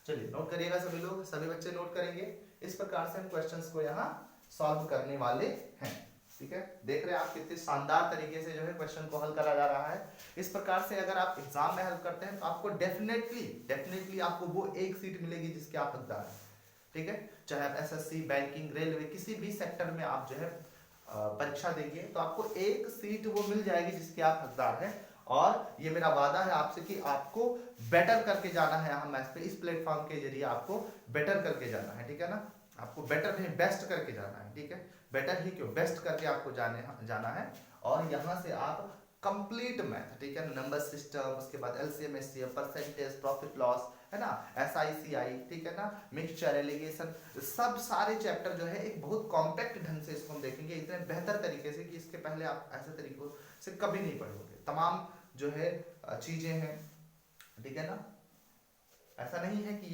चलिए नोट करिएगा सभी लोग, सभी बच्चे नोट करेंगे। इस प्रकार से हम क्वेश्चंस को यहाँ सॉल्व करने वाले हैं, ठीक है। देख रहे हैं आप कितने शानदार तरीके से जो है क्वेश्चन को हल करा जा रहा है। इस प्रकार से अगर आप एग्जाम में हल करते हैं तो आपको डेफिनेटली आपको वो एक सीट मिलेगी जिसके आप हकदार हैं, ठीक है। चाहे आप एसएससी, बैंकिंग, रेलवे, किसी भी सेक्टर में आप जो है परीक्षा देंगे तो आपको एक सीट वो मिल जाएगी जिसके आप हकदार हैं। और ये मेरा वादा है आपसे कि आपको बेटर करके जाना है यहाँ मैथ्स पे। इस प्लेटफॉर्म के जरिए आपको बेटर करके जाना है, ठीक है ना। आपको बेटर नहीं, बेस्ट करके जाना है, ठीक है। बेटर ही क्यों, बेस्ट करके आपको जाना है। और यहाँ से आप कंप्लीट मैथ, ठीक है, नंबर सिस्टम, उसके बाद LCM, HCF, percentage, profit loss, है ना, एसआईसीआई, ठीक है ना, मिक्सचर, एलिगेशन, सब सारे चैप्टर जो है एक बहुत कॉम्पैक्ट ढंग से इसको हम देखेंगे, इतने बेहतर तरीके से कि इसके पहले आप ऐसे तरीकों से कभी नहीं पढ़ोगे। तमाम जो है चीजें हैं, ठीक है ना। ऐसा नहीं है कि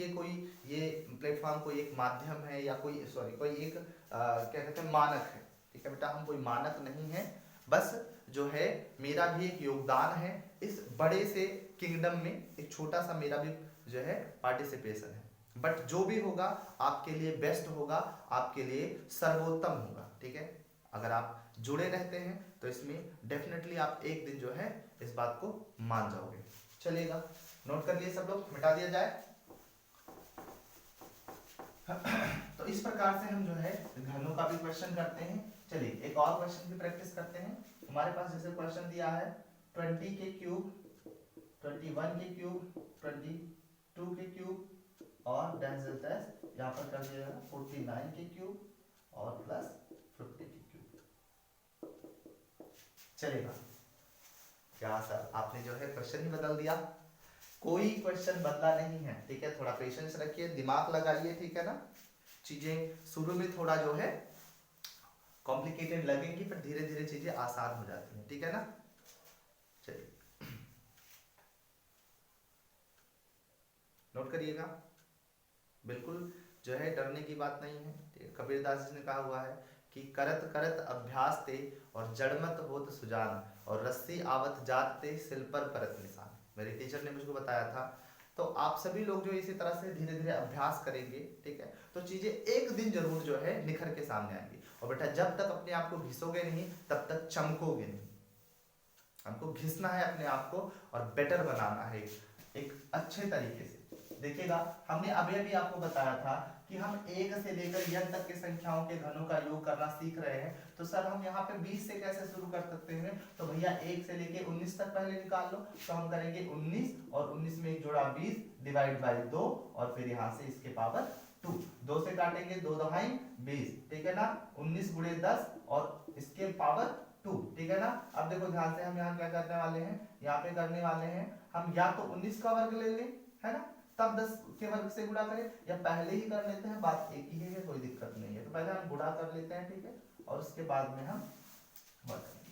ये प्लेटफॉर्म कोई एक माध्यम है या कोई एक क्या कहते हैं मानक है, ठीक है बेटा। हम कोई मानक नहीं है, बस जो है मेरा भी एक योगदान है इस बड़े से किंगडम में, एक छोटा सा मेरा भी जो है पार्टिसिपेशन है। बट जो भी होगा आपके लिए बेस्ट होगा, आपके लिए सर्वोत्तम होगा, ठीक है। अगर आप जुड़े रहते हैं तो इसमें डेफिनेटली आप एक दिन जो है इस बात को मान जाओगे। चलिएगा, नोट कर लिए सब लोग, मिटा दिया जाए। तो इस प्रकार से हम जो है घनों का भी क्वेश्चन करते हैं। चलिए एक और क्वेश्चन की प्रैक्टिस करते हैं। हमारे पास जैसे क्वेश्चन दिया है 20 के क्यूब, 21 के क्यूब, 22 के क्यूब और डैश डैश यहाँ पर कर दिया 49 के क्यूब और प्लस 50 के क्यूब। चलेगा क्या सर, आपने जो है क्वेश्चन ही बदल दिया? कोई क्वेश्चन बदला नहीं है, ठीक है। थोड़ा पेशेंस रखिए, दिमाग लगाइए, ठीक है ना। चीजें शुरू में थोड़ा जो है कॉम्प्लिकेटेड लगेंगी, पर धीरे धीरे चीजें आसान हो जाती हैं, ठीक है ना। चलिए नोट करिएगा, बिल्कुल जो है डरने की बात नहीं है। कबीरदास जी ने कहा हुआ है कि करत करत अभ्यास ते और जड़मत होत सुजान और रस्सी आवत जात ते सिल पर परत निशान। मेरे टीचर ने मुझको बताया था। तो आप सभी लोग जो इसी तरह से धीरे धीरे अभ्यास करेंगे, ठीक है, तो चीजें एक दिन जरूर जो है निखर के सामने आएंगी। और बेटा जब तक अपने आप को घिसोगे नहीं तब तक चमकोगे नहीं। हमको घिसना है अपने आप को और बेटर बनाना है एक अच्छे तरीके से। देखिएगा हमने अभी आपको बताया था कि हम 1 से लेकर n तक की संख्याओं के घनों का योग करना सीख रहे हैं। तो सर हम यहाँ पे 20 से कैसे शुरू कर सकते हैं? तो भैया 1 से लेके 19 तक पहले निकाल लो। तो हम करेंगे 19 और 19 में एक जोड़ा 20 डिवाइड बाई 2 और फिर यहाँ से इसके पावर 2। 2 से काटेंगे 2 दहाई 20, ठीक है ना। 19 गुणे 10 और इसके पावर 2, ठीक है ना। अब देखो ध्यान से, हम यहाँ क्या करने वाले हैं, यहाँ पे करने वाले हैं हम या तो 19 का वर्ग ले लें, है ना, तब 10 के वर्ग से गुणा करें, या पहले ही कर लेते हैं, बात एक ही है, कोई दिक्कत नहीं है। तो पहले हम गुणा कर लेते हैं, ठीक है, और उसके बाद में हम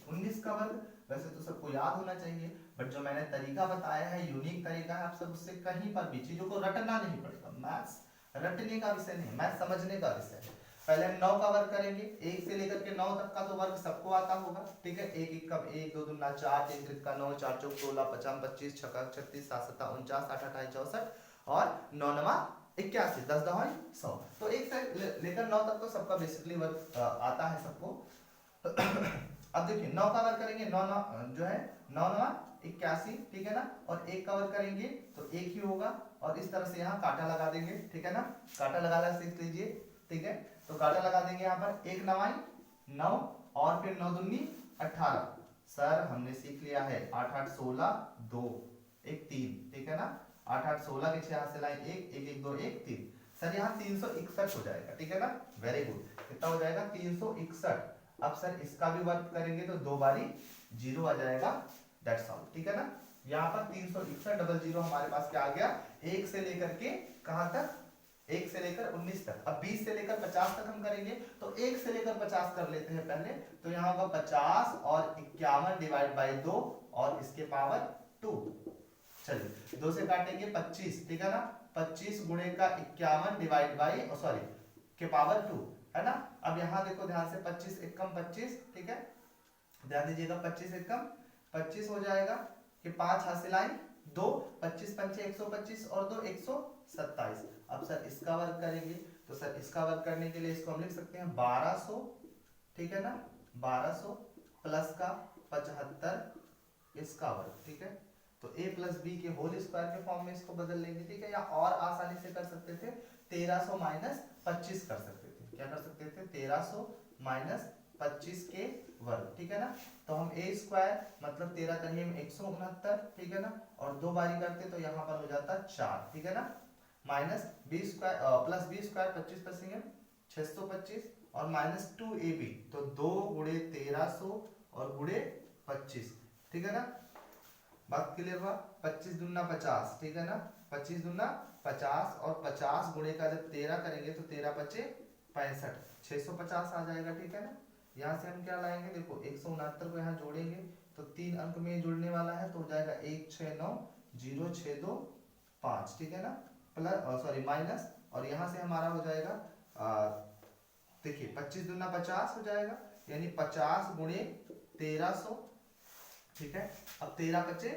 19 का वर्ग वैसे तो सबको याद होना चाहिए, बट जो मैंने तरीका बताया है यूनिक तरीका है, आप सब उससे कहीं पर भी चीजों को रटना नहीं पड़ेगा। मैथ्स रटने का विषय नहीं, मैथ्स समझने का विषय है। पहले हम 9 का वर्ग करेंगे, 1 से लेकर के 9 तक का तो वर्ग सबको आता होगा, ठीक है। 1 1 का 1, 2 दूना 4, 3 3 का 9, 4 चौक 16, 55 25, 6 36, 7 7 49, 8 8 64 और 9 9 81, 10 10 100। तो 1 से लेकर 9 तक तो सबका बेसिकली वर्ग आता है सबको। अब देखिए 9 का वर्ग करेंगे, 9 9 जो है 9 9 81, ठीक है ना। और 1 का वर्ग करेंगे तो 1 ही होगा, और इस तरह से यहाँ काटा लगा देंगे, ठीक है ना। काटा लगाना सीख लीजिए, ठीक है। तो काटा लगा देंगे यहाँ पर, 1 9 9 और फिर 9 दूनी 18। सर हमने सीख लिया है 8 8 16 2 1 3, ठीक है ना। 8 8 16 के 6 से लाए 1 1 1 2 1 3। सर यहाँ 361 हो जाएगा, ठीक है ना। वेरी गुड, कितना हो जाएगा 361। अब सर इसका भी वर्ग करेंगे तो 2 बारी 0 आ जाएगा, दैट्स ऑल, ठीक है ना। यहाँ पर 361 डबल 0 हमारे पास क्या आ गया, 1 से लेकर के कहां तक, 1 से लेकर 19 तक। अब 20 से लेकर 50 तक हम करेंगे तो 1 से लेकर 50 कर लेते हैं पहले, तो यहाँ होगा 50 और 51 डिवाइड बाई 2 और इसके पावर 2। चलिए 2 से काटेंगे 25, ठीक है ना। 25 गुणे का 51 डिवाइड बाई सॉरी के पावर 2, है ना। अब यहाँ देखो ध्यान से, 25 एकम 25, ठीक है, ध्यान दीजिएगा। 25 एकम 25 हो जाएगा कि 5 हासिल आए 2, 25 पंचे 125 और 2 127। अब सर इसका वर्ग करेंगे तो सर इसका वर्ग करने के लिए इसको हम लिख सकते हैं 1200, ठीक है ना। 1200 प्लस का 75 इसका वर्ग, ठीक है। तो a प्लस बी के होल स्क्वायर के फॉर्म में इसको बदल लेंगे, ठीक है। या और आसानी से कर सकते थे 1300 माइनस 25 कर सकते थे, क्या कर सकते थे 1300 माइनस 25 के वर्ग, ठीक है ना। तो हम a स्क्वायर मतलब 13 करिए 169, ठीक है ना, और 2 बारी करते तो यहाँ पर हो जाता 4, ठीक है ना। Minus B square plus B square 25 बचेंगे 625 और माइनस 2ab, तो 2 गुणे 1300 और गुणे 25, ठीक है ना। बात क्लियर हुआ। 25 दूना 50, ठीक है ना। 25 दूना 50 और 50 गुणे का जब 13 करेंगे तो 13 बचे 65, 650 आ जाएगा, ठीक है ना। यहाँ से हम क्या लाएंगे, देखो 169 को यहाँ जोड़ेंगे तो 3 अंक में जुड़ने वाला है तो हो जाएगा 169065, ठीक है ना। प्लस सॉरी माइनस, और यहाँ से हमारा हो जाएगा देखिए 25 दूना 50 हो जाएगा, यानी 50 गुणे 1300, ठीक है। अब 13 बचे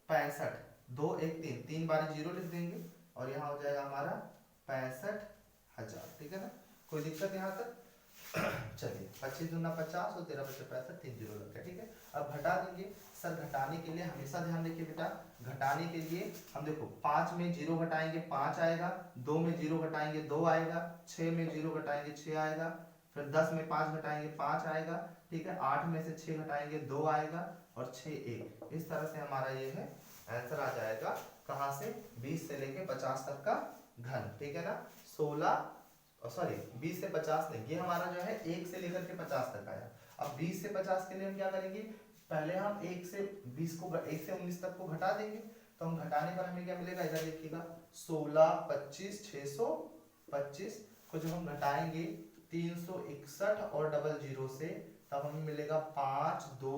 65, 2 1 3, 3 बारी 0 लिख देंगे और यहाँ हो जाएगा हमारा 65,000, ठीक है ना। कोई दिक्कत यहाँ तक। चलिए 25 दूना 50 और 13 बचे 65, 3 0 लग गया, ठीक है। अब घटा देंगे। सर घटाने के लिए हमेशा ध्यान रखिए बेटा, घटाने के लिए हम देखो 5 में 0 घटाएंगे 5 आएगा, 2 में 0 घटाएंगे 2 आएगा, 6 में 0 घटाएंगे 6 आएगा, फिर 10 में 5 घटाएंगे 5 आएगा, ठीक है। 8 में से 6 घटाएंगे 2 आएगा और 6 1। इस तरह से हमारा ये है आंसर आ जाएगा कहाँ से, 20 से लेके 50 तक का घन, ठीक है ना। 16 सॉरी 20 से 50 नहीं, ये हमारा जो है 1 से लेकर के 50 तक आया। अब 20 से 50 के लिए हम क्या करेंगे, पहले हम 1 से 20 को 1 से 19 तक को घटा देंगे। तो हम घटाने पर हमें क्या मिलेगा, इधर देखिएगा 16 25 625 को जब हम घटाएंगे 361 और डबल 0 से, तब हमें मिलेगा 5 2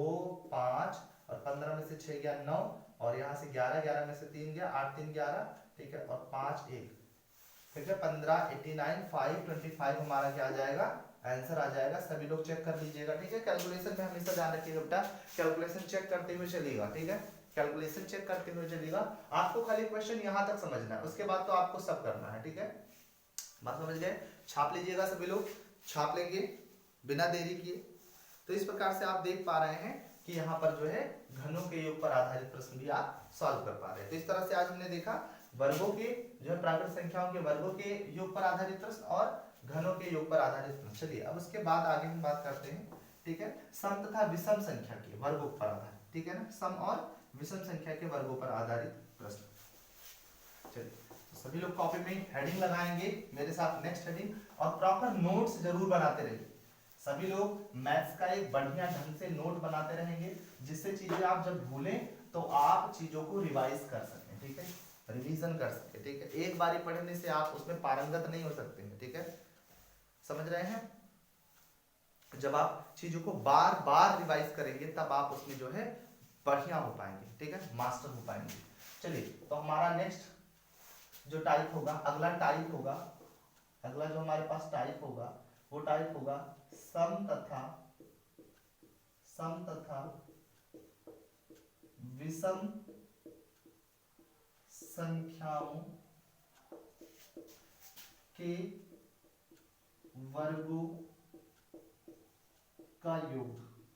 5 और 15 में से 6 गया 9 और यहाँ से 11 11 में से 3 गया 8 3 11, ठीक है, और 5 1, ठीक है। 15 89 525 हमारा क्या आ जाएगा, आंसर आ जाएगा। सभी लोग चेक कर लीजिएगा, ठीक है। कैलकुलेशन में हमेशा ध्यान रखिएगा बेटा, कैलकुलेशन चेक करते हुए चलिएगा, ठीक है। कैलकुलेशन चेक करते हुए चलिएगा। आपको खाली क्वेश्चन यहाँ तक समझना है, उसके बाद तो आपको सब करना है, ठीक है। बात समझ गए। छाप लीजिएगा, सभी लोग छाप लेंगे बिना देरी किए। तो इस प्रकार से आप देख पा रहे हैं कि यहाँ पर जो है घनों के योग पर आधारित प्रश्न भी आप सॉल्व कर पा रहे हैं। तो इस तरह से आज हमने देखा वर्गों के जो है प्राकृत संख्याओं के वर्गों के योग पर आधारित प्रश्न और घनों के योग पर आधारित प्रश्न। चलिए अब उसके बाद आगे हम बात करते हैं, ठीक है, सम तथा विषम संख्या के वर्गों पर आधारित, ठीक है ना, सम और विषम संख्या के वर्गों पर आधारित प्रश्न। चलिए तो सभी लोग कॉपी में हेडिंग लगाएंगे मेरे साथ, नेक्स्ट हेडिंग, और प्रॉपर नोट्स जरूर बनाते रहिए। सभी लोग मैथ्स का एक बढ़िया ढंग से नोट बनाते रहेंगे, जिससे चीजें आप जब भूलें तो आप चीजों को रिवाइज कर सकें, ठीक है, रिवीजन कर सके, ठीक है। एक बारी पढ़ने से आप उसमें पारंगत नहीं हो सकते हैं, ठीक है, समझ रहे हैं। जब आप चीजों को बार बार रिवाइज करेंगे तब आप उसमें जो है बढ़िया हो पाएंगे, ठीक है, मास्टर हो पाएंगे। चलिए तो हमारा नेक्स्ट जो टाइप होगा, अगला टाइप होगा, अगला जो हमारे पास टाइप होगा वो टाइप होगा सम तथा विषम संख्याओं के वर्गों का योग।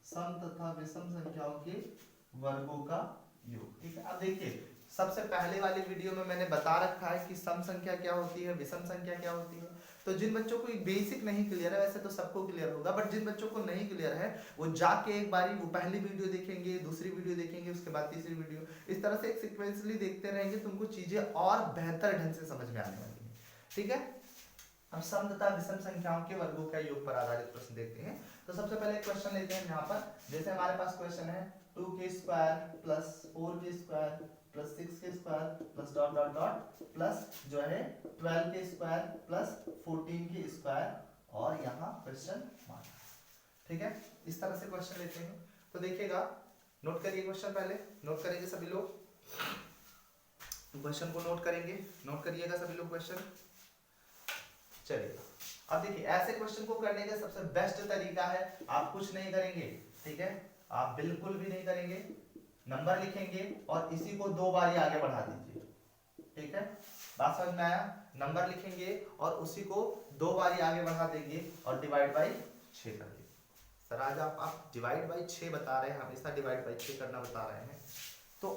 सम तथा विषम संख्याओं के वर्गों का योग। ठीक है, अब देखिए सबसे पहले वाली वीडियो में मैंने बता रखा है कि सम संख्या क्या होती है, विषम संख्या क्या होती है। तो जिन बच्चों को बेसिक नहीं क्लियर है, वैसे तो सबको क्लियर होगा, बट जिन बच्चों को नहीं क्लियर है वो जाके एक बारी वो पहली वीडियो देखेंगे, दूसरी वीडियो देखेंगे, उसके बाद तीसरी वीडियो, इस तरह से एक सीक्वेंसली देखते रहेंगे तो उनको चीजें और बेहतर ढंग से समझ में आने वाली है। ठीक है, अब सम तथा विषम संख्याओं के वर्गों का योग पर आधारित प्रश्न देखते हैं। तो सबसे पहले एक क्वेश्चन लेते हैं यहाँ पर। जैसे हमारे पास क्वेश्चन है 2k² plus 4k² plus 6k² plus dot dot dot plus जो है 12k² प्लस 14k² और यहाँ क्वेश्चन मार्क। ठीक है, इस तरह से क्वेश्चन लेते हैं। तो देखिएगा, नोट करिए क्वेश्चन, पहले नोट करेंगे सभी लोग, क्वेश्चन को नोट करिएगा सभी लोग क्वेश्चन। चलिए अब देखिए, ऐसे क्वेश्चन को करने का सबसे बेस्ट तरीका है आप कुछ नहीं करेंगे। ठीक है, आप बिल्कुल भी नहीं करेंगे, नंबर लिखेंगे और इसी को 2 बार आगे बढ़ा दीजिए। ठीक है, बात समझ में आया? नंबर लिखेंगे और उसी को 2 बार आगे बढ़ा देंगे और डिवाइड बाई 6 कर देंगे। सर आज आप डिवाइड बाई 6 बता रहे हैं, हमेशा डिवाइड बाई 6 करना बता रहे हैं। तो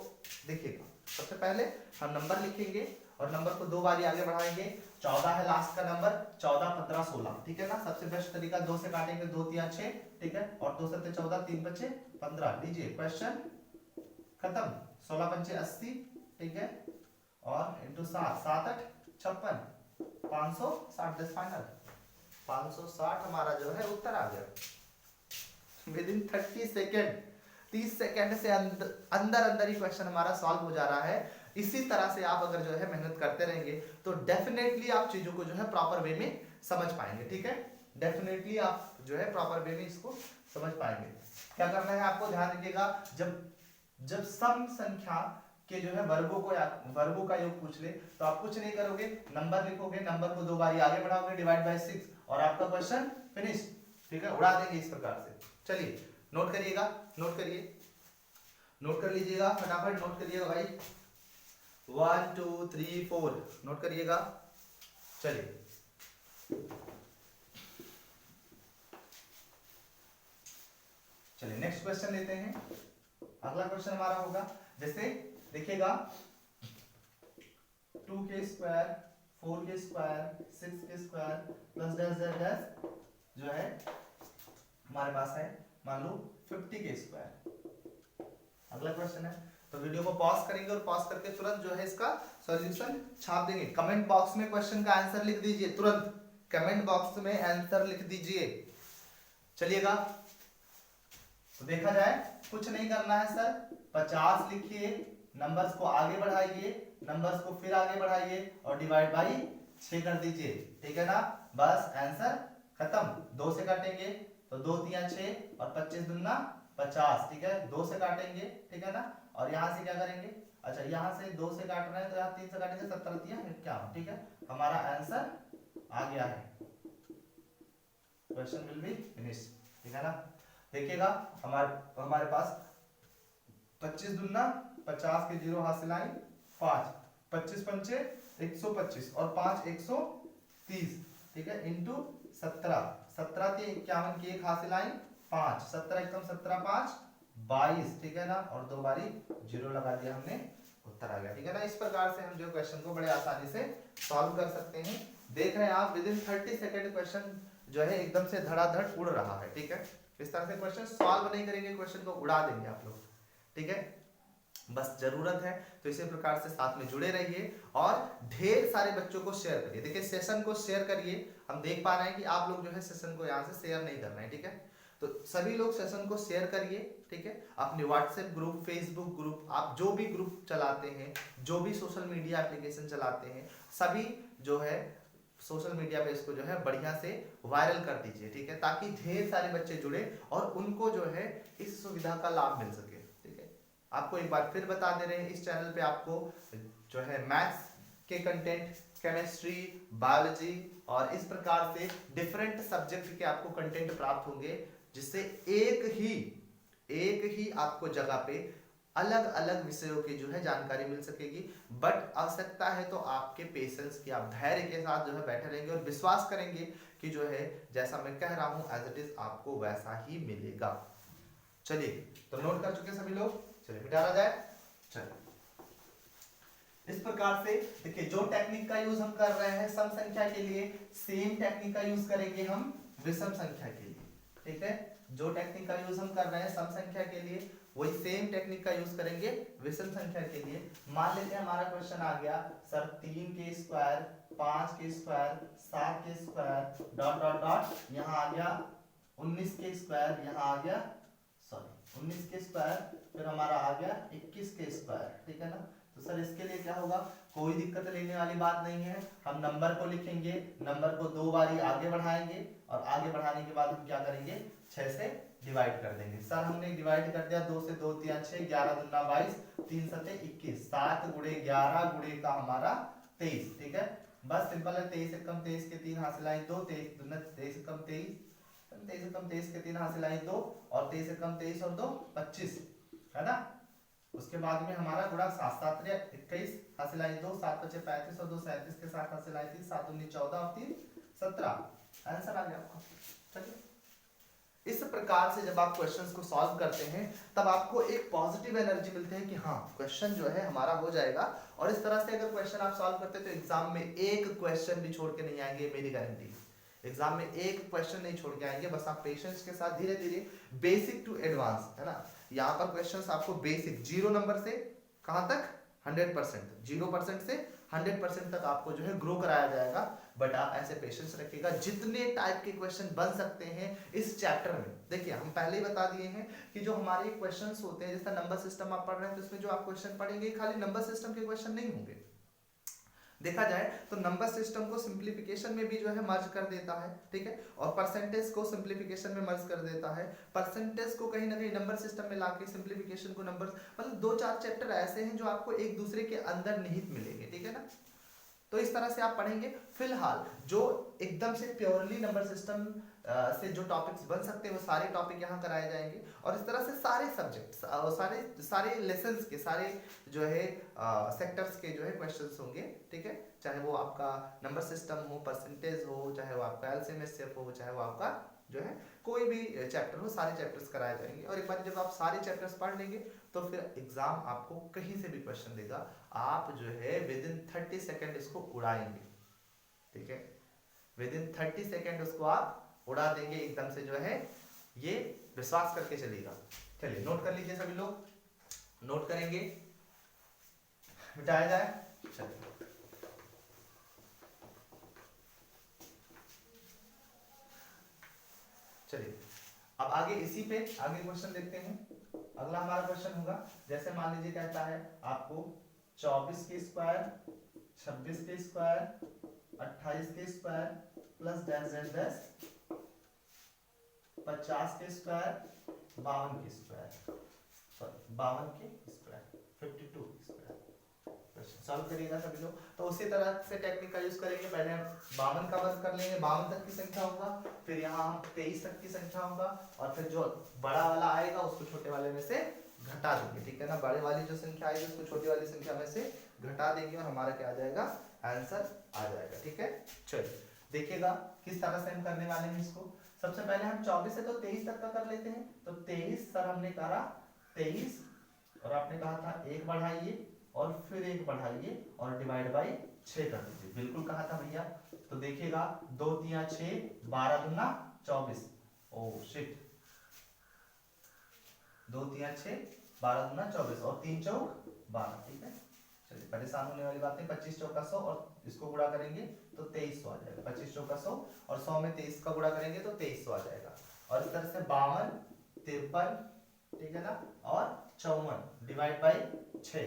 देखिएगा, सबसे पहले हम नंबर लिखेंगे और नंबर को 2 बार आगे बढ़ाएंगे। 14 है लास्ट का नंबर, 14 15 16। ठीक है ना, सबसे बेस्ट तरीका 2 से काटेंगे, 2 3 6। ठीक है, और 2 7 14, 3 5 15। लीजिए क्वेश्चन खत्म। 16 पंचे 80। ठीक है, और इंटू 7, 7 8 56, 560 10 फाइनल 560 हमारा जो है उत्तर आ गया विद इन 30 सेकेंड। 30 सेकेंड से अंदर ही क्वेश्चन हमारा सॉल्व हो जा रहा है। इसी तरह से आप अगर जो है मेहनत करते रहेंगे तो डेफिनेटली आप चीजों को जो है प्रॉपर वे में समझ पाएंगे। ठीक है, डेफिनेटली आप जो है प्रॉपर वे में इसको समझ पाएंगे। क्या करना है आपको, ध्यान रखिएगा, जब सम संख्या के जो है वर्गों का योग पूछ ले तो आप कुछ नहीं करोगे, नंबर लिखोगे, नंबर को 2 बार आगे बढ़ाओगे, डिवाइड बाय 6 और आपका क्वेश्चन फिनिश। ठीक है, उड़ा देंगे इस प्रकार से। चलिए नोट करिएगा, नोट कर लीजिएगा, फटाफट नोट करिएगा भाई। 1 2 3 4 नोट करिएगा। चलिए नेक्स्ट क्वेश्चन लेते हैं। अगला क्वेश्चन हमारा होगा, जैसे देखिएगा 2k² 4k² 6k² plus dash dash dash जो है हमारे पास है मान लो 50k²। अगला क्वेश्चन है, तो वीडियो को पॉज करेंगे और पॉज करके तुरंत जो है इसका सॉल्यूशन छाप देंगे। कमेंट बॉक्स में क्वेश्चन का आंसर लिख दीजिए, तुरंत कमेंट बॉक्स में आंसर लिख दीजिए। चलिएगा, तो देखा जाए, कुछ नहीं करना है सर, 50 लिखिए, नंबर्स को आगे बढ़ाइए, नंबर्स को फिर आगे बढ़ाइए और डिवाइड बाई 6 कर दीजिए। ठीक है ना, बस आंसर खत्म। 2 से काटेंगे तो 2 3 6 और 25 दूना 50। ठीक है, 2 से काटेंगे, ठीक है ना, और यहाँ से क्या करेंगे, अच्छा यहाँ से 2 से काट रहे हैं तो यहाँ 3 से काटेंगे, 17 3 51। ठीक है, हमारा आंसर आ गया है, क्वेश्चन विल बी फिनिश। ठीक है ना, देखिएगा हमारे पास 25 दूना 50 के 0 हासिल आई 5, 25 पंचे 125 और 5 130। ठीक है, इंटू 17, 17 के 51 की 1 हासिल आई 5, 17 एकदम 17 5 22। ठीक है ना, और 2 बारी 0 लगा दिया हमने, उत्तर आ गया। ठीक है ना, इस प्रकार से हम जो क्वेश्चन को बड़े आसानी से सॉल्व कर सकते हैं। देख रहे हैं आप, विद इन 30 सेकेंड क्वेश्चन जो है एकदम से धड़ाधड़ उड़ रहा है। ठीक है, इस तरह से क्वेश्चन सॉल्व नहीं करेंगे, क्वेश्चन को उड़ा देंगे आप लोग। ठीक है, बस जरूरत है तो इसी प्रकार से साथ में जुड़े रहिए और ढेर सारे बच्चों को शेयर करिए। देखिए सेशन को शेयर करिए, हम देख पा रहे हैं कि आप लोग जो है सेशन को यहाँ से शेयर नहीं कर रहे हैं। ठीक है, तो सभी लोग सेशन को शेयर करिए। ठीक है, अपने व्हाट्सएप ग्रुप, फेसबुक ग्रुप, आप जो भी ग्रुप चलाते हैं, जो भी सोशल मीडिया एप्लीकेशन चलाते हैं, सभी जो है सोशल मीडिया पे इसको जो है बढ़िया से वायरल कर दीजिए। ठीक है, ताकि ढेर सारे बच्चे जुड़े और उनको जो है इस सुविधा का लाभ मिल सके। ठीक है, आपको एक बार फिर बता दे रहे हैं, इस चैनल पे आपको जो है मैथ्स के कंटेंट, केमिस्ट्री, बायोलॉजी, और इस प्रकार से डिफरेंट सब्जेक्ट के आपको कंटेंट प्राप्त होंगे, जिससे एक ही आपको जगह पे अलग अलग विषयों की जो है जानकारी मिल सकेगी। बट आवश्यकता है तो आपके पेशेंस की, आप धैर्य के साथ जो है बैठे रहेंगे और विश्वास करेंगे कि जो है जैसा मैं कह रहा हूं एज इट इज आपको वैसा ही मिलेगा। चलिए, तो नोट कर चुके सभी लोग, चलिए मिटाना जाए। चलिए, इस प्रकार से देखिए, जो टेक्निक का यूज हम कर रहे हैं सम संख्या के लिए, सेम टेक्निक का यूज करेंगे हम विषम संख्या के लिए। ठीक है, जो टेक्निक का यूज हम कर रहे हैं सम संख्या के लिए, वही सेम टेक्निक का यूज करेंगे विषम संख्या के लिए। मान लेते हैं हमारा क्वेश्चन आ गया सर 3 के स्क्वायर, 5 के स्क्वायर, 7 के स्क्वायर, डॉट डॉट डॉट, यहाँ आ गया 19 के स्क्वायर, यहाँ आ गया 19 के स्क्वायर, फिर हमारा आ गया 21 के स्क्वायर। ठीक है ना। तो सर इसके लिए क्या होगा, कोई दिक्कत लेने वाली बात नहीं है, हम नंबर को लिखेंगे, नंबर को 2 बारी आगे बढ़ाएंगे और आगे बढ़ाने के बाद हम क्या करेंगे, 6 से डिवाइड कर देंगे। सर हमने डिवाइड कर दिया, 2 से 2 3 6, 11 दूना 22, 3 सते 21, 7 गुणे 11 गुणे का हमारा 23। ठीक है, बस सिंपल है, 23 एकम 23 के 3 हासिल आए 2, 23 दूना 23 एकम 23, 23 एकम 23 के 3 हासिल आए 2, और 23 एकम 23 और 2 25, है ना। उसके बाद में हमारा गुणा 7 7 21 हासिल आई 2, 7 5 35 और 2 37 के साथ हासिल आई 3, 7 19 14 और 3 17, आंसर आ गया आपका। चलिए, इस प्रकार से जब आप क्वेश्चंस को सॉल्व करते हैं तब आपको एक पॉजिटिव एनर्जी मिलती है कि हाँ क्वेश्चन जो है हमारा हो जाएगा। और इस तरह से अगर क्वेश्चन आप सॉल्व करते हैं तो एग्जाम में एक क्वेश्चन भी छोड़ के नहीं आएंगे, मेरी गारंटी। एग्जाम में एक क्वेश्चन नहीं छोड़ के आएंगे, बस आप पेशेंस के साथ धीरे धीरे बेसिक टू एडवांस, है ना। यहाँ पर क्वेश्चंस आपको बेसिक 0 नंबर से कहां तक 100%, 0% से 100% तक आपको जो है ग्रो कराया जाएगा। बट आप ऐसे पेशेंस रखिएगा, जितने टाइप के क्वेश्चन बन सकते हैं इस चैप्टर में। देखिए हम पहले ही बता दिए हैं कि जो हमारे क्वेश्चंस होते हैं, जैसा नंबर सिस्टम आप पढ़ रहे हैं तो इसमें जो आप क्वेश्चन पढ़ेंगे खाली नंबर सिस्टम के क्वेश्चन नहीं होंगे। देखा जाए तो नंबर सिस्टम को सिंप्लीफिकेशन में भी जो है मर्ज कर देता है। ठीक है, और परसेंटेज को सिंप्लीफिकेशन में मर्ज कर देता है, परसेंटेज को कहीं ना कहीं नंबर सिस्टम में लाके सिंप्लीफिकेशन को नंबर, मतलब 2-4 चैप्टर ऐसे हैं जो आपको एक दूसरे के अंदर निहित मिलेंगे। ठीक है ना, तो इस तरह से आप पढ़ेंगे। फिलहाल जो एकदम से प्योरली नंबर सिस्टम से जो टॉपिक्स बन सकते हैं वो सारे टॉपिक यहाँ कराए जाएंगे। और इस तरह से सारे सब्जेक्ट सारे लेसन्स के सारे जो है सेक्टर्स के जो है क्वेश्चंस होंगे। ठीक है, चाहे वो आपका नंबर सिस्टम हो, परसेंटेज हो, चाहे वो आपका एलसीएम एचसीएफ हो, चाहे वो आपका जो है कोई भी चैप्टर हो, सारे चैप्टर्स कराए जाएंगे। और एक बार जब आप सारे चैप्टर्स पढ़ लेंगे तो फिर एग्जाम आपको कहीं से भी क्वेश्चन देगा, आप जो है विद इन 30 सेकेंड इसको उड़ाएंगे। ठीक है, विद इन 30 सेकेंड उसको आप उड़ा देंगे एकदम से, जो है ये विश्वास करके चलिएगा। चलिए नोट कर लीजिए सभी लोग, नोट करेंगे, मिटाया जाए। चलिए चलिए अब आगे इसी पे आगे क्वेश्चन देखते हैं। अगला हमारा क्वेश्चन होगा, जैसे मान लीजिए कहता है आपको 24 के स्क्वायर, 26 के स्क्वायर, 28 के square plus dash dash dash, 50 के स्क्वायर, 52 के स्क्वायर, सॉरी 52 के स्क्वायर, 52 के स्क्वायर। सॉल्व करिएगा सभी लोग। तो उसी तरह से टेक्निक का यूज करेंगे। पहले हम 52 का वर्ग कर लेंगे, 52 तक की संख्या होगा, फिर यहाँ हम 23 तक की संख्या होगा, और फिर जो बड़ा वाला आएगा उसको छोटे वाले में से घटा देंगे। ठीक है ना, बड़े वाली जो संख्या आएगी उसको छोटी वाली संख्या में से घटा देंगे और हमारा क्या आ जाएगा, आंसर आ जाएगा। ठीक है, चलिए देखिएगा किस तरह से हम करने वाले हैं इसको। सबसे पहले हम 24 से तो 23 तक का कर लेते हैं। तो 23 सर हमने कहा 23, और आपने कहा था 1 बढ़ाइए और फिर 1 बढ़ाइए और डिवाइड बाई 6 कर दीजिए, बिल्कुल कहा था भैया। तो देखिएगा 2 3 6, 12 दूना 24, ओह शिट, 2 3 6, 12 दूना 24 और 3 चौक 12। ठीक है, चलिए परेशान होने वाली बात नहीं। 25 चौका 100 और इसको गुणा करेंगे तो 2300 आ जाएगा। 25 चौका 100 और 100 में 23 का गुणा करेंगे तो 2300 आ जाएगा। और इस तरह से 52, 53, ठीक है ना, और 54 डिवाइड बाई 6,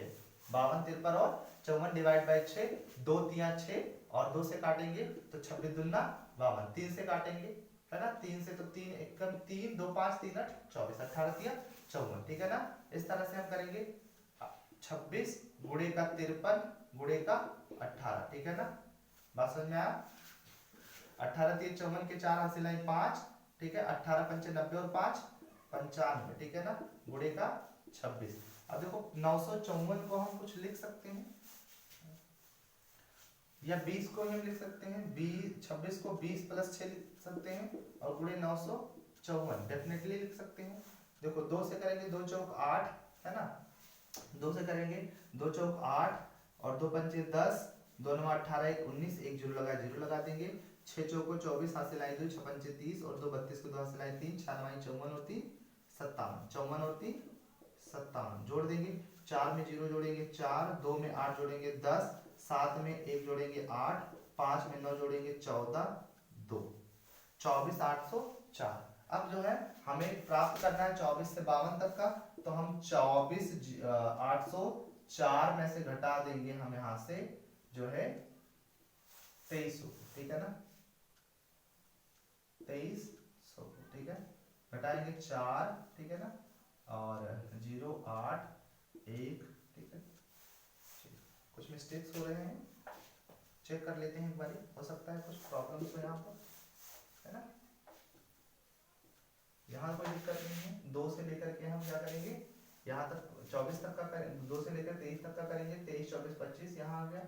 52, 53 और 54 डिवाइड बाई 6, 2 3 6 और 2 से काटेंगे तो 26 दूना 52, 3 से काटेंगे, है ना, 3 से तो 3 एकम 3, 2 5 3 8 24, 18 3 54। ठीक है ना, इस तरह से हम करेंगे 26 गुणे का 53 गुणे का 18। ठीक है ना, बात समझ में आया। 18 3 54 के 4 हासिल आए 5, ठीक है। 18 पंचे 90 और 5 95, ठीक है ना, गुणे का 26। अब देखो 954 को हम कुछ लिख सकते हैं, या 20 को हम लिख सकते हैं, 26 को 20 + 6 लिख सकते हैं और गुणे 954 डेफिनेटली लिख सकते हैं। देखो 2 से करेंगे 2 चौक 8, है ना, 2 से करेंगे 2 चौक 8 और 2 पंचे 10, 2 9 18 1 19, एक जीरो लगा देंगे। 6 चौको 24 हासिल आए 2, 6 पंचे 30 और 2 32 को 2 हासिल आए 3, 6 9 54 और 3 57, 54 और 3 57 जोड़ देंगे। 4 में 0 जोड़ेंगे 4, 2 में 8 जोड़ेंगे 10, 7 में 1 जोड़ेंगे 8, 5 में 9 जोड़ेंगे 14, 2 24 804। अब जो है हमें प्राप्त करना है 24 से 52 तक का, तो हम 24 804 में से घटा देंगे हम यहां से जो है 2300, ठीक है ना, 2300, ठीक है, घटाएंगे 4, ठीक है ना, और 0 8 1, ठीक है। कुछ मिस्टेक्स हो रहे हैं, चेक कर लेते हैं एक बारी, हो सकता है कुछ प्रॉब्लम्स हो यहाँ पर, है ना। यहाँ कोई दिक्कत नहीं है। 2 से लेकर के हम क्या करेंगे, यहाँ तक 24 तक का करेंगे, 2 से लेकर 23 तक का करेंगे, 23 24 25 यहाँ आ गया।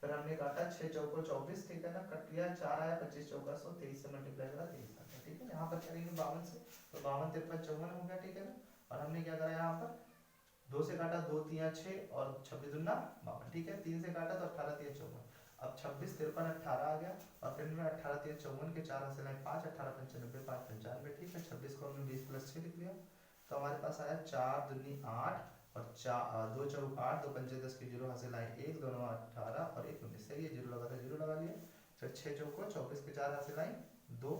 फिर हमने काटा 6 चौको 24, ठीक है ना, कट लिया 4 आया, 25 चौका 100, 23 से मल्टीप्लाई करा 23 आ गया, ठीक है। यहाँ पर करेंगे 52 से, तो 52 53 54 हो गया, ठीक है ना। और हमने क्या करा यहाँ पर 2 से काटा 2 3 6 और 26 दूना 52, ठीक है। 3 से काटा तो 18 3 54, अब 26 53 18 आ गया और फिर में 18 3 54 के 4 हासिल आए 5, 18 95 5 95, ठीक है। 26 को हमने 20 + 6 लिख लिया, तो हमारे पास आया 4 दूनी 8 और 4 2 चौक 8, 2 पंचे 10 के 0 हासिल आए 1, 2 9 18 और 1 19, सही है, 0 लगा था 0 लगा लिया। फिर 6 चौको 24 के 4 हासिल आए 2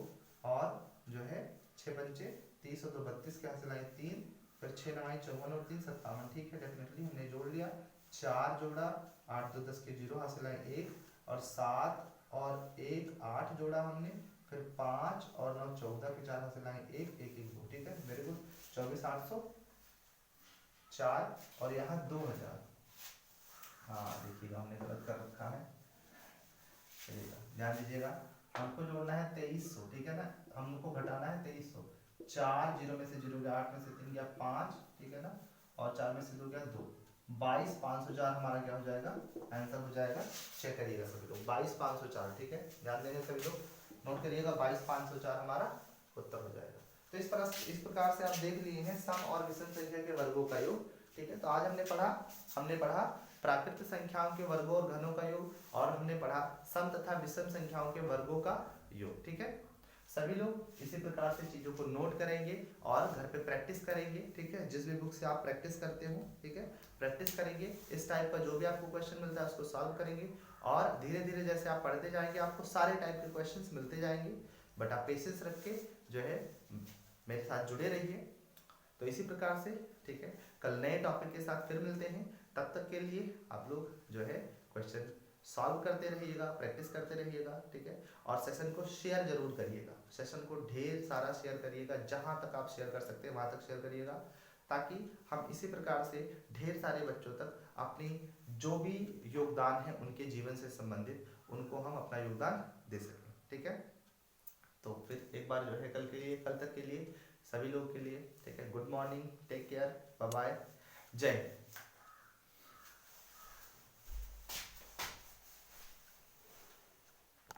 और जो है 6 पंचे 30 और 2 32 के हासिल आए 3, फिर 6 9 54 और 3 57, ठीक है, डेफिनेटली हमने जोड़ लिया। 4 जोड़ा 8 2 10 के 0 हासिल आए 1 और 7 और 1 8 जोड़ा हमने, फिर 5 और 9 14 के 4 हासिल आए 1 1 1 2, ठीक है, वेरी गुड। 24 804 और यहाँ 2000, हाँ देखिएगा हमने गलत कर रखा है, चलिएगा ध्यान दीजिएगा। हमको जोड़ना है 2300, ठीक है ना, हमको घटाना है 2300। 4 0 में से 0 गया, 8 में से 3 गया 5, ठीक है ना, और 4 में से 2 गया 2, 22 504 हमारा क्या हो जाएगा, आंसर हो जाएगा। चेक करिएगा सभी लोग, 22 504, ठीक है, ध्यान देंगे सभी लोग, नोट करिएगा 22 504 हमारा उत्तर हो जाएगा। तो इस प्रकार से आप देख लिए हैं सम और विषम संख्या के वर्गों का योग, ठीक है। तो आज हमने पढ़ा प्राकृत संख्याओं के वर्गों और घनों का योग, और हमने पढ़ा सम तथा विषम संख्याओं के वर्गों का योग, ठीक है। सभी लोग इसी प्रकार से चीजों को नोट करेंगे और घर पे प्रैक्टिस करेंगे, ठीक है। जिस भी बुक से आप प्रैक्टिस करते हो, ठीक है, प्रैक्टिस करेंगे, इस टाइप का जो भी आपको क्वेश्चन मिलता है उसको सॉल्व करेंगे, और धीरे धीरे जैसे आप पढ़ते जाएंगे आपको सारे टाइप के क्वेश्चंस मिलते जाएंगे। बट आप पेशेंस रख के जो है मेरे साथ जुड़े रहिए। तो इसी प्रकार से, ठीक है, कल नए टॉपिक के साथ फिर मिलते हैं। तब तक के लिए आप लोग जो है क्वेश्चन सॉल्व करते रहिएगा, प्रैक्टिस करते रहिएगा, ठीक है। और सेशन को शेयर जरूर करिएगा, सेशन को ढेर सारा शेयर करिएगा, जहां तक आप शेयर कर सकते हैं वहां तक शेयर करिएगा, ताकि हम इसी प्रकार से ढेर सारे बच्चों तक अपनी जो भी योगदान है उनके जीवन से संबंधित, उनको हम अपना योगदान दे सकें, ठीक है। तो फिर एक बार जो है कल तक के लिए सभी लोग के लिए, ठीक है, good morning, take care, bye bye, जय हिंद।